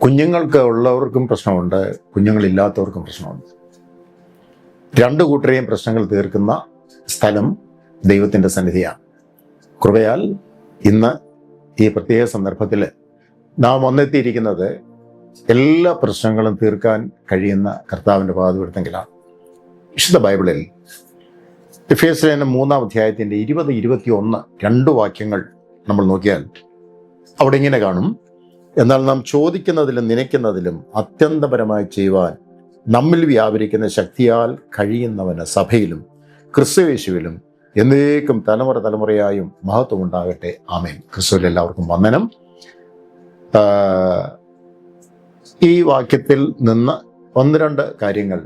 കുഞ്ഞുങ്ങൾക്ക് ഉള്ളവർക്കും പ്രശ്നമുണ്ട്, കുഞ്ഞുങ്ങളില്ലാത്തവർക്കും പ്രശ്നമുണ്ട്. രണ്ടു കൂട്ടരെയും പ്രശ്നങ്ങൾ തീർക്കുന്ന സ്ഥലം ദൈവത്തിൻ്റെ സന്നിധിയാണ്. കൃപയാൽ ഇന്ന് ഈ പ്രത്യേക സന്ദർഭത്തിൽ നാം വന്നെത്തിയിരിക്കുന്നത് എല്ലാ പ്രശ്നങ്ങളും തീർക്കാൻ കഴിയുന്ന കർത്താവിൻ്റെ പാദപീഠത്തിലാണ്. വിശുദ്ധ ബൈബിളിൽ എഫേസ്യർ 3-ാം അധ്യായത്തിൻ്റെ 20-21 രണ്ട് വാക്യങ്ങൾ നമ്മൾ നോക്കിയാൽ അവിടെ ഇങ്ങനെ കാണും: എന്നാൽ നാം ചോദിക്കുന്നതിലും നനയ്ക്കുന്നതിലും അത്യന്തപരമായി ചെയ്യുവാൻ നമ്മിൽ വ്യാപരിക്കുന്ന ശക്തിയാൽ കഴിയുന്നവന് സഭയിലും ക്രിസ്തുയേശുവിലും എന്നേക്കും തലമുറ തലമുറയായും മഹത്വം ഉണ്ടാകട്ടെ. ആമേൻ. ക്രിസ്തുവിൽ എല്ലാവർക്കും വന്ദനം. ഈ വാക്യത്തിൽ നിന്ന് 1-2 കാര്യങ്ങൾ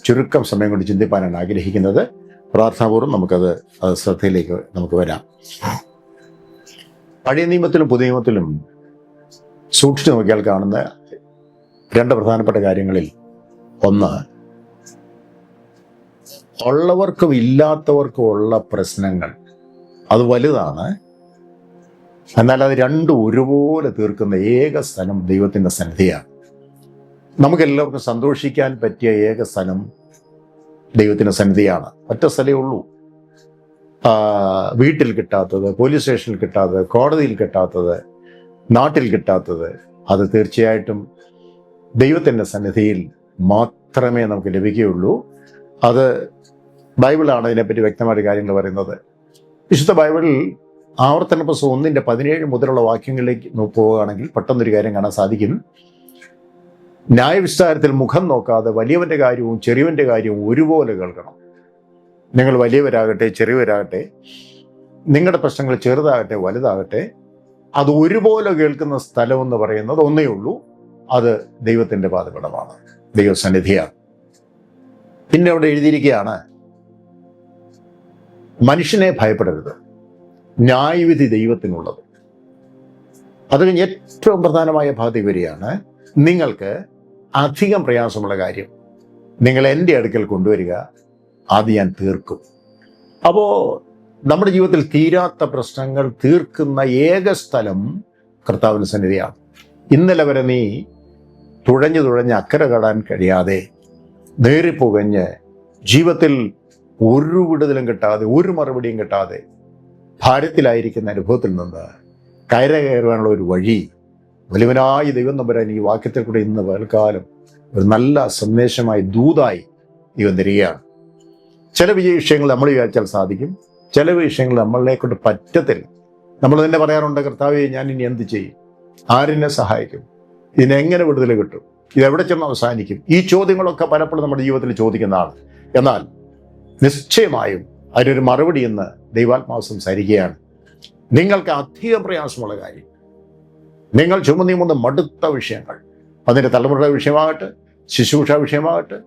ചുരുക്കം സമയം കൊണ്ട് ചിന്തിപ്പാനാണ് ആഗ്രഹിക്കുന്നത്. പ്രാർത്ഥനാപൂർവ്വം നമുക്കത് ശ്രദ്ധയിലേക്ക് നമുക്ക് വരാം. പഴയ നിയമത്തിലും പുതിയ നിയമത്തിലും സൂക്ഷിച്ചു നോക്കിയാൽ കാണുന്ന 2 പ്രധാനപ്പെട്ട കാര്യങ്ങളിൽ ഒന്ന്, ഉള്ളവർക്കും ഇല്ലാത്തവർക്കും ഉള്ള പ്രശ്നങ്ങൾ അത് വലുതാണ്. എന്നാൽ അത് രണ്ടും ഒരുപോലെ തീർക്കുന്ന ഏക സ്ഥലം ദൈവത്തിൻ്റെ സന്നിധിയാണ്. നമുക്കെല്ലാവർക്കും സന്തോഷിക്കാൻ പറ്റിയ ഏക സ്ഥലം ദൈവത്തിൻ്റെ സന്നിധിയാണ്. ഒറ്റ സ്ഥലമേ ഉള്ളൂ. വീട്ടിൽ കിട്ടാത്തത്, പോലീസ് സ്റ്റേഷനിൽ കിട്ടാത്തത്, കോടതിയിൽ കിട്ടാത്തത്, നാട്ടിൽ കിട്ടാത്തത്, അത് തീർച്ചയായിട്ടും ദൈവത്തിൻ്റെ സന്നിധിയിൽ മാത്രമേ നമുക്ക് ലഭിക്കുകയുള്ളൂ. അത് ബൈബിളാണ് ഇതിനെപ്പറ്റി വ്യക്തമായിട്ട് കാര്യങ്ങൾ പറയുന്നത്. വിശുദ്ധ ബൈബിളിൽ ആവർത്തന പുസ്തകം 1-17 മുതലുള്ള വാക്യങ്ങളിലേക്ക് പോവുകയാണെങ്കിൽ പെട്ടെന്നൊരു കാര്യം കാണാൻ സാധിക്കും. ന്യായവിസ്താരത്തിൽ മുഖം നോക്കാതെ വലിയവൻ്റെ കാര്യവും ചെറിയവൻ്റെ കാര്യവും ഒരുപോലെ കേൾക്കണം. നിങ്ങൾ വലിയവരാകട്ടെ ചെറിയവരാകട്ടെ, നിങ്ങളുടെ പ്രശ്നങ്ങൾ ചെറുതാകട്ടെ വലുതാകട്ടെ, അത് ഒരുപോലെ കേൾക്കുന്ന സ്ഥലമെന്ന് പറയുന്നത് ഒന്നേ ഉള്ളൂ. അത് ദൈവത്തിൻ്റെ പാദപീഠമാണ്, ദൈവസന്നിധിയാണ്. പിന്നെ അവിടെ എഴുതിയിരിക്കുകയാണ്, മനുഷ്യനെ ഭയപ്പെടരുത്, ന്യായവിധി ദൈവത്തിനുള്ളത്. അത് കഴിഞ്ഞ് ഏറ്റവും പ്രധാനമായ ഭാഗത്ത് വരികയാണ്, നിങ്ങൾക്ക് അധികം പ്രയാസമുള്ള കാര്യം നിങ്ങൾ എൻ്റെ അടുക്കൽ കൊണ്ടുവരിക, അത് ഞാൻ തീർക്കും. അപ്പോൾ നമ്മുടെ ജീവിതത്തിൽ തീരാത്ത പ്രശ്നങ്ങൾ തീർക്കുന്ന ഏക സ്ഥലം കർത്താവിൻ്റെ സന്നിധിയാണ്. ഇന്നലെ വരെ നീ തുഴഞ്ഞ് അക്കരെ കടാൻ കഴിയാതെ നേറിപ്പുകഞ്ഞ് ജീവിതത്തിൽ ഒരു വിടുതലും കിട്ടാതെ ഒരു മറുപടിയും കിട്ടാതെ ഭാരത്തിലായിരിക്കുന്ന അനുഭവത്തിൽ നിന്ന് കയറുവാനുള്ള ഒരു വഴി വലിയവനായ ദൈവം നമ്പരാൻ ഈ വാക്യത്തിൽ കൂടെ ഇന്ന് പകൽക്കാലം ഒരു നല്ല സന്ദേശമായി ദൂതായി ദൈവം തരികയാണ്. ചില വിഷയങ്ങൾ നമ്മൾ വിചാരിച്ചാൽ സാധിക്കും, ചില വിഷയങ്ങൾ നമ്മളെ കൊണ്ട് പറ്റത്തില്ല. നമ്മൾ തന്നെ പറയാറുണ്ട്, കർത്താവേ ഞാൻ ഇനി എന്ത് ചെയ്യും, ആരെന്നെ സഹായിക്കും, ഇതിനെങ്ങനെ വിടുതൽ കിട്ടും, ഇതെവിടെ ചെന്ന് അവസാനിക്കും? ഈ ചോദ്യങ്ങളൊക്കെ പലപ്പോഴും നമ്മുടെ ജീവിതത്തിൽ ചോദിക്കുന്നതാണ്. എന്നാൽ നിശ്ചയമായും അതിനൊരു മറുപടി എന്ന് ദൈവാത്മാവ് സംസാരിക്കുകയാണ്. നിങ്ങൾക്ക് അധികം പ്രയാസമുള്ള കാര്യം, നിങ്ങൾ ചുമന്ന മടുത്ത വിഷയങ്ങൾ, അതിൻ്റെ തലമുറയുടെ വിഷയമാകട്ടെ, ശുശ്രൂഷ വിഷയമാകട്ടെ,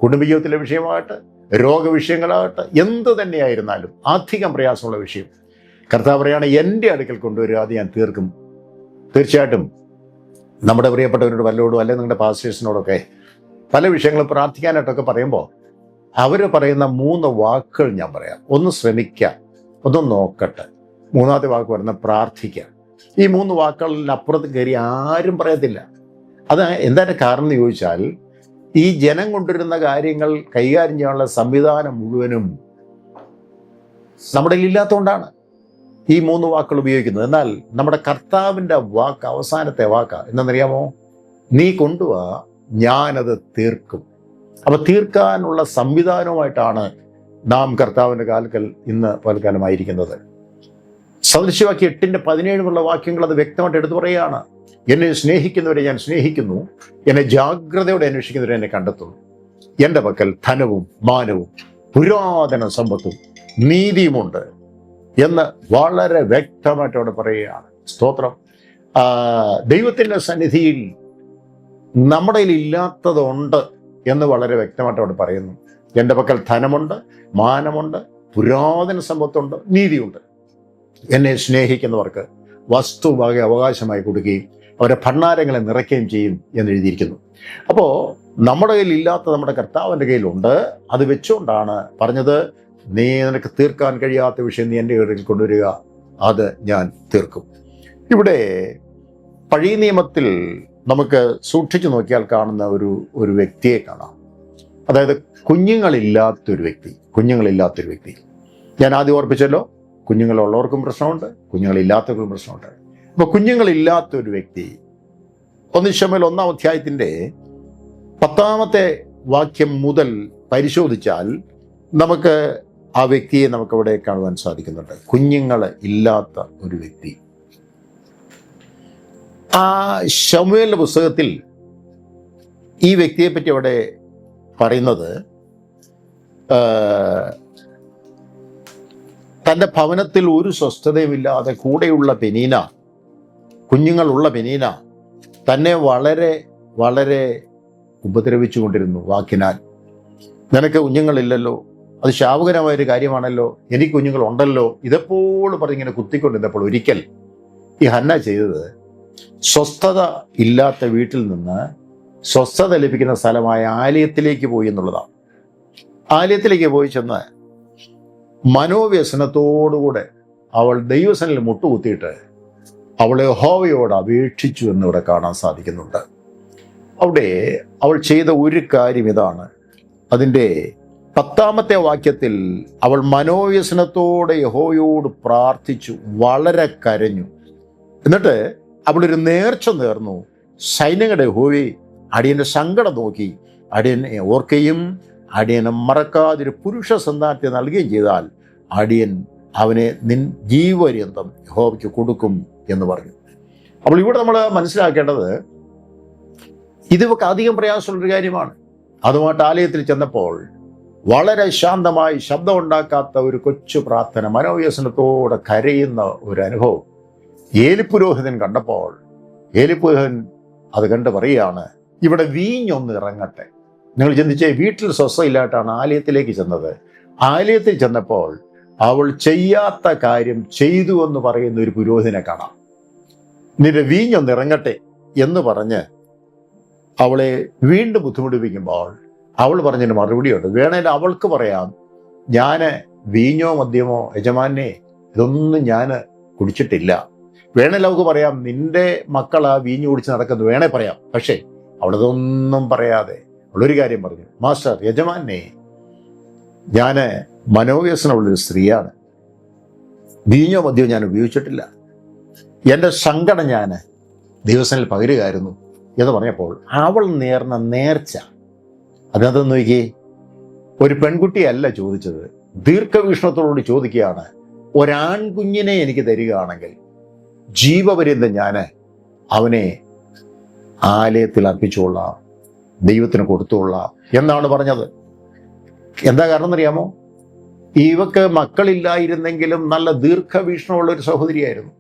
കുടുംബജീവിതത്തിലെ വിഷയമാകട്ടെ, രോഗവിഷയങ്ങളാകട്ടെ, എന്ത് തന്നെയായിരുന്നാലും അധികം പ്രയാസമുള്ള വിഷയം കർത്താവ് പറയാണ്, എൻ്റെ അടുക്കൽ കൊണ്ടുവരിക, അത് ഞാൻ തീർക്കും. തീർച്ചയായിട്ടും നമ്മുടെ പ്രിയപ്പെട്ടവരോട് വല്ലവരോടും അല്ലെങ്കിൽ നിങ്ങളുടെ പാസ്റ്റേഴ്സിനോടൊക്കെ പല വിഷയങ്ങളും പ്രാർത്ഥിക്കാനായിട്ടൊക്കെ പറയുമ്പോൾ അവർ പറയുന്ന 3 വാക്കുകൾ ഞാൻ പറയാം. ഒന്ന് ശ്രമിക്കാം, ഒന്ന് നോക്കട്ടെ, മൂന്നാമത്തെ വാക്ക് പറയുന്ന പ്രാർത്ഥിക്കാം. ഈ 3 വാക്കുകളിൽ അപ്പുറത്ത് കയറി ആരും പറയത്തില്ല. അത് എന്താണ് കാരണം എന്ന് ചോദിച്ചാൽ, ഈ ജനം കൊണ്ടുവരുന്ന കാര്യങ്ങൾ കൈകാര്യം ചെയ്യാനുള്ള സംവിധാനം മുഴുവനും നമ്മുടെ ഇല്ലാത്തതുകൊണ്ടാണ് ഈ 3 വാക്കുകൾ ഉപയോഗിക്കുന്നത്. എന്നാൽ നമ്മുടെ കർത്താവിൻ്റെ വാക്ക് അവസാനത്തെ വാക്കാ. എന്നറിയാമോ? നീ കൊണ്ടുവാ, ഞാനത് തീർക്കും. അപ്പൊ തീർക്കാനുള്ള സംവിധാനവുമായിട്ടാണ് നാം കർത്താവിൻ്റെ കാൽക്കൽ ഇന്ന് പൽക്കാലമായിരിക്കുന്നത്. സദൃശ്യവാക്യം 8-17 വാക്യങ്ങൾ അത് വ്യക്തമായിട്ട് എടുത്തു പറയുകയാണ്. എന്നെ സ്നേഹിക്കുന്നവരെ ഞാൻ സ്നേഹിക്കുന്നു, എന്നെ ജാഗ്രതയോടെ അന്വേഷിക്കുന്നവരെ എന്നെ കണ്ടെത്തുന്നു. എൻ്റെ പക്കൽ ധനവും മാനവും പുരാതന സമ്പത്തും നീതിയുമുണ്ട് എന്ന് വളരെ വ്യക്തമായിട്ട് അവിടെ പറയുകയാണ്. സ്തോത്രം. ദൈവത്തിൻ്റെ സന്നിധിയിൽ നമ്മുടെ ഇല്ലാത്തതുണ്ട് എന്ന് വളരെ വ്യക്തമായിട്ട് അവിടെ പറയുന്നു. എൻ്റെ പക്കൽ ധനമുണ്ട്, മാനമുണ്ട്, പുരാതന സമ്പത്തുണ്ട്, നീതിയുണ്ട്. എന്നെ സ്നേഹിക്കുന്നവർക്ക് വസ്തുവക അവകാശമായി കൊടുക്കുകയും അവരെ ഭണ്ഡാരങ്ങളെ നിറയ്ക്കുകയും ചെയ്യും എന്നെഴുതിയിരിക്കുന്നു. അപ്പോൾ നമ്മുടെ കയ്യിൽ ഇല്ലാത്ത നമ്മുടെ കർത്താവിൻ്റെ കയ്യിലുണ്ട്. അത് വെച്ചുകൊണ്ടാണ് പറഞ്ഞത്, നീ നിനക്ക് തീർക്കാൻ കഴിയാത്ത വിഷയം നീ എൻ്റെ കയ്യിൽ കൊണ്ടുവരിക, അത് ഞാൻ തീർക്കും. ഇവിടെ പഴയ നിയമത്തിൽ നമുക്ക് സൂക്ഷിച്ചു നോക്കിയാൽ കാണുന്ന ഒരു വ്യക്തിയെ കാണാം. അതായത് കുഞ്ഞുങ്ങളില്ലാത്തൊരു വ്യക്തി. ഞാൻ ആദ്യം ഓർപ്പിച്ചല്ലോ, കുഞ്ഞുങ്ങളുള്ളവർക്കും പ്രശ്നമുണ്ട്, കുഞ്ഞുങ്ങളില്ലാത്തവർക്കും പ്രശ്നമുണ്ട്. അപ്പോൾ കുഞ്ഞുങ്ങളില്ലാത്തൊരു വ്യക്തി 1 ശമൂവേൽ 1-ാം അധ്യായത്തിൻ്റെ 10-ാമത്തെ വാക്യം മുതൽ പരിശോധിച്ചാൽ നമുക്ക് ആ വ്യക്തിയെ നമുക്കവിടെ കാണുവാൻ സാധിക്കുന്നുണ്ട്. കുഞ്ഞുങ്ങൾ ഇല്ലാത്ത ഒരു വ്യക്തി. ആ ശമൂവേലിന്റെ പുസ്തകത്തിൽ ഈ വ്യക്തിയെ പറ്റി അവിടെ പറയുന്നത്, തൻ്റെ ഭവനത്തിൽ ഒരു സ്വസ്ഥതയുമില്ലാതെ കൂടെയുള്ള പെനീന, കുഞ്ഞുങ്ങളുള്ള പെനീന തന്നെ വളരെ വളരെ ഉപദ്രവിച്ചു കൊണ്ടിരുന്നു വാക്കിനാൽ. നിനക്ക് കുഞ്ഞുങ്ങളില്ലല്ലോ, അത് ശാപകരമായൊരു കാര്യമാണല്ലോ, എനിക്ക് കുഞ്ഞുങ്ങളുണ്ടല്ലോ, ഇതെപ്പോഴും പറഞ്ഞിങ്ങനെ കുത്തിക്കൊണ്ടിരുന്നപ്പോൾ ഒരിക്കൽ ഈ ഹന്ന ചെയ്തത്, സ്വസ്ഥത ഇല്ലാത്ത വീട്ടിൽ നിന്ന് സ്വസ്ഥത ലഭിക്കുന്ന സ്ഥലമായ ആലയത്തിലേക്ക് പോയി എന്നുള്ളതാണ്. ആലയത്തിലേക്ക് പോയി ചെന്ന് മനോവ്യസനത്തോടുകൂടെ അവൾ ദൈവസനിൽ മുട്ടുകുത്തിയിട്ട് അവൾ യഹോവയോട് അപേക്ഷിച്ചു എന്നിവിടെ കാണാൻ സാധിക്കുന്നുണ്ട്. അവിടെ അവൾ ചെയ്ത ഒരു കാര്യം ഇതാണ്. അതിൻ്റെ 10-ാമത്തെ വാക്യത്തിൽ അവൾ മനോവ്യസനത്തോടെ യഹോവയോട് പ്രാർത്ഥിച്ചു, വളരെ കരഞ്ഞു. എന്നിട്ട് അവളൊരു നേർച്ച നേർന്നു. സൈന്യങ്ങളുടെ യഹോവേ, അടിയൻ്റെ സങ്കടം നോക്കി അടിയനെ ഓർക്കുകയും അടിയനെ മറക്കാതൊരു പുരുഷ സന്താനത്തെ നൽകുകയും ചെയ്താൽ അടിയൻ അവനെ നിൻ ജീവപര്യന്തം യഹോവയ്ക്ക് കൊടുക്കും എന്ന് പറഞ്ഞു. അപ്പോൾ ഇവിടെ നമ്മൾ മനസ്സിലാക്കേണ്ടത്, ഇതൊക്കെ അധികം പ്രയാസമുള്ളൊരു കാര്യമാണ്. അതുമായിട്ട് ആലയത്തിൽ ചെന്നപ്പോൾ വളരെ ശാന്തമായി ശബ്ദമുണ്ടാക്കാത്ത ഒരു കൊച്ചു പ്രാർത്ഥന, മനോവ്യസനത്തോടെ കരയുന്ന ഒരു അനുഭവം ഏലിപുരോഹിതൻ കണ്ടപ്പോൾ ഏലിപുരോഹിതൻ അത് കണ്ട് പറയുകയാണ്, ഇവിടെ വീഞ്ഞൊന്ന് ഇറങ്ങട്ടെ. നിങ്ങൾ ചിന്തിച്ചേ, വീട്ടിൽ സ്വസ്ഥയില്ലായിട്ടാണ് ആലയത്തിലേക്ക് ചെന്നത്. ആലയത്തിൽ ചെന്നപ്പോൾ അവൾ ചെയ്യാത്ത കാര്യം ചെയ്തു എന്ന് പറയുന്ന ഒരു പുരോഹിതനെ കാണാം. നിന്റെ വീഞ്ഞൊന്ന് ഇറങ്ങട്ടെ എന്ന് പറഞ്ഞ് അവളെ വീണ്ടും ബുദ്ധിമുട്ടിപ്പിക്കുമ്പോൾ അവൾ പറഞ്ഞതിന് മറുപടിയുണ്ട്. വേണേൽ അവൾക്ക് പറയാം, ഞാൻ വീഞ്ഞോ മദ്യമോ യജമാനെ ഇതൊന്നും ഞാൻ കുടിച്ചിട്ടില്ല. വേണേൽ അവൾക്ക് പറയാം, നിന്റെ മക്കൾ ആ വീഞ്ഞു കുടിച്ച് നടക്കുന്നത് വേണേ പറയാം. പക്ഷേ അവളതൊന്നും പറയാതെ അവളൊരു കാര്യം പറഞ്ഞു, മാസ്റ്റർ, യജമാനെ, ഞാൻ മനോവ്യസനമുള്ളൊരു സ്ത്രീയാണ്, വീഞ്ഞോ മദ്യമോ ഞാൻ ഉപയോഗിച്ചിട്ടില്ല, എൻ്റെ സങ്കടം ഞാൻ ദിവസങ്ങളിൽ പകരുകയായിരുന്നു എന്ന് പറഞ്ഞപ്പോൾ അവൾ നേർന്ന നേർച്ച അതിനകത്ത് നോക്കി, ഒരു പെൺകുട്ടിയല്ല ചോദിച്ചത്, ദീർഘവീക്ഷണത്തോടുകൂടി ചോദിക്കുകയാണ്, ഒരാൺകുഞ്ഞിനെ എനിക്ക് തരികയാണെങ്കിൽ ജീവപര്യന്തം ഞാൻ അവനെ ആലയത്തിൽ അർപ്പിച്ചുകൊള്ളാം, ദൈവത്തിന് കൊടുത്തുകൊള്ളാം എന്നാണ് പറഞ്ഞത്. എന്താ കാരണം എന്നറിയാമോ? ഇവക്ക് മക്കളില്ലായിരുന്നെങ്കിലും നല്ല ദീർഘവീക്ഷണമുള്ള ഒരു സഹോദരിയായിരുന്നു.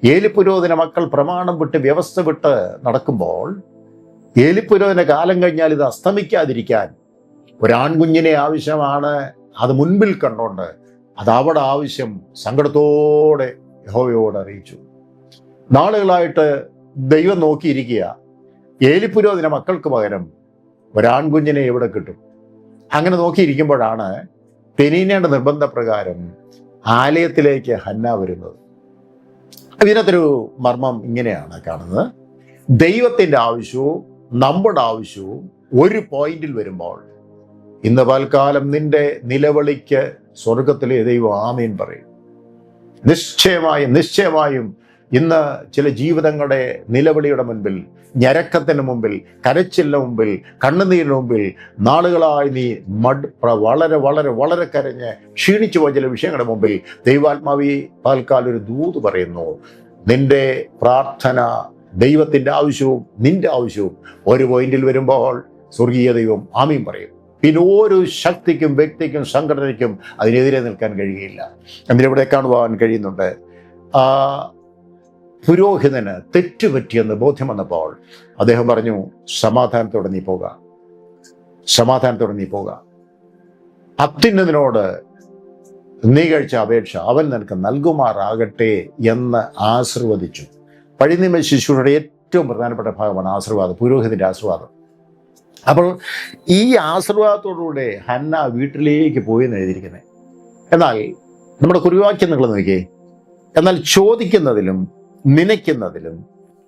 ഏലിപുരോഹിതന്റെ മക്കൾ പ്രമാണം വിട്ട് വ്യവസ്ഥ വിട്ട് നടക്കുമ്പോൾ ഏലിപുരോഹിതന്റെ കാലം കഴിഞ്ഞാൽ ഇത് അസ്തമിക്കാതിരിക്കാൻ ഒരാൺകുഞ്ഞിനെ ആവശ്യമാണ്. അത് മുൻപിൽ കണ്ടോണ്ട് അത് അവിടെ ആവശ്യം സങ്കടത്തോടെ യഹോവയോട് അറിയിച്ചു. നാളുകളായിട്ട് ദൈവം നോക്കിയിരിക്കുക, ഏലിപുരോഹിതന്റെ മക്കൾക്ക് പകരം ഒരാൺകുഞ്ഞിനെ എവിടെ കിട്ടും? അങ്ങനെ നോക്കിയിരിക്കുമ്പോഴാണ് പെനീനയുടെ നിർബന്ധപ്രകാരം ആലയത്തിലേക്ക് ഹന്ന വരുന്നത്. ഇതിനകത്തൊരു മർമ്മം ഇങ്ങനെയാണ് കാണുന്നത്. ദൈവത്തിൻ്റെ ആവശ്യവും നമ്മുടെ ആവശ്യവും ഒരു പോയിന്റിൽ വരുമ്പോൾ, ഇന്ന് പൽക്കാലം നിന്റെ നിലവിളിക്ക് സ്വർഗത്തിലെ ദൈവം ആമീൻ പറയും. നിശ്ചയമായും ഇന്ന് ചില ജീവിതങ്ങളുടെ നിലവിളിയുടെ മുൻപിൽ, ഞരക്കത്തിന് മുമ്പിൽ, കരച്ചിലിന് മുമ്പിൽ, കണ്ണുനീരിന് മുമ്പിൽ നാളുകളായി നീ വളരെ വളരെ വളരെ കരഞ്ഞ് ക്ഷീണിച്ചു പോയ ചില വിഷയങ്ങളുടെ മുമ്പിൽ ദൈവാത്മാവി പാൽക്കാൽ ഒരു ദൂത് പറയുന്നു. നിന്റെ പ്രാർത്ഥന, ദൈവത്തിൻ്റെ ആവശ്യവും നിന്റെ ആവശ്യവും ഒരു പോയിന്റിൽ വരുമ്പോൾ സ്വർഗീയ ദൈവം ആമീൻ പറയും. പിന്നെ ഒരു ശക്തിക്കും വ്യക്തിക്കും സംഘടനയ്ക്കും അതിനെതിരെ നിൽക്കാൻ കഴിയുകയില്ല. എന്നിവിടെ കാണുവാൻ കഴിയുന്നുണ്ട്, പുരോഹിതന് തെറ്റുപറ്റിയെന്ന് ബോധ്യം വന്നപ്പോൾ അദ്ദേഹം പറഞ്ഞു, സമാധാനത്തോടെ നീ പോക, അത്യുന്നതനോട് നീ കഴിച്ച അപേക്ഷ അവൻ നിനക്ക് നൽകുമാറാകട്ടെ എന്ന് ആശീർവദിച്ചു. പഴയ നിയമ ശിശുവിനുടെ ഏറ്റവും പ്രധാനപ്പെട്ട ഭാഗമാണ് ആശീർവാദം, പുരോഹിതന്റെ ആശീർവാദം. അപ്പോൾ ഈ ആശീർവാദത്തോടുകൂടെ ഹന്ന വീട്ടിലേക്ക് പോയി എന്ന് എഴുതിയിരിക്കുന്നത്. എന്നാൽ നമ്മുടെ കുറിവാക്യം നിങ്ങൾ നോക്കിയേ, എന്നാൽ ചോദിക്കുന്നതിലും നനയ്ക്കുന്നതിലും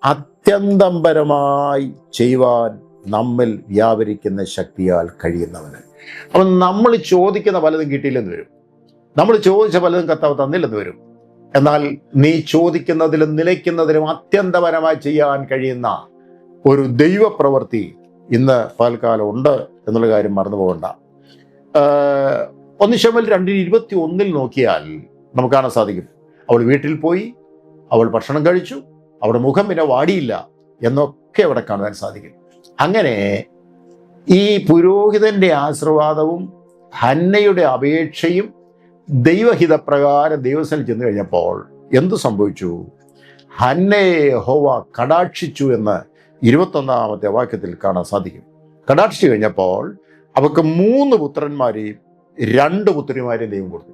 അത്യന്തംപരമായി ചെയ്യുവാൻ നമ്മിൽ വ്യാപരിക്കുന്ന ശക്തിയാൽ കഴിയുന്നവന്. അപ്പം നമ്മൾ ചോദിക്കുന്ന പലതും കിട്ടിയില്ലെന്ന് വരും, നമ്മൾ ചോദിച്ച പലതും കർത്താവ് തന്നില്ലെന്ന് വരും. എന്നാൽ നീ ചോദിക്കുന്നതിലും നിലയ്ക്കുന്നതിലും അത്യന്തപരമായി ചെയ്യാൻ കഴിയുന്ന ഒരു ദൈവപ്രവൃത്തി ഇന്ന് പകൽക്കാലം ഉണ്ട് എന്നുള്ള കാര്യം മറന്നു പോകണ്ട. 1 ശമൂവേൽ 2:21 നോക്കിയാൽ നമുക്ക് കാണാൻ സാധിക്കും, അവൾ വീട്ടിൽ പോയി, അവൾ ഭക്ഷണം കഴിച്ചു, അവളുടെ മുഖം പിന്നെ വാടിയില്ല എന്നൊക്കെ അവിടെ കാണുവാൻ സാധിക്കും. അങ്ങനെ ഈ പുരോഹിതന്റെ ആശീർവാദവും ഹന്നയുടെ അപേക്ഷയും ദൈവഹിതപ്രകാരം ദൈവസന്നിധിയിൽ ചെന്ന് കഴിഞ്ഞപ്പോൾ എന്തു സംഭവിച്ചു? ഹന്നയെ യഹോവ കടാക്ഷിച്ചു എന്ന് 21-ാമത്തെ വാക്യത്തിൽ കാണാൻ സാധിക്കും. കടാക്ഷിച്ചു കഴിഞ്ഞപ്പോൾ അവൾക്ക് 3 പുത്രന്മാരെയും 2 പുത്രിമാരെയും ദൈവം കൊടുത്തു.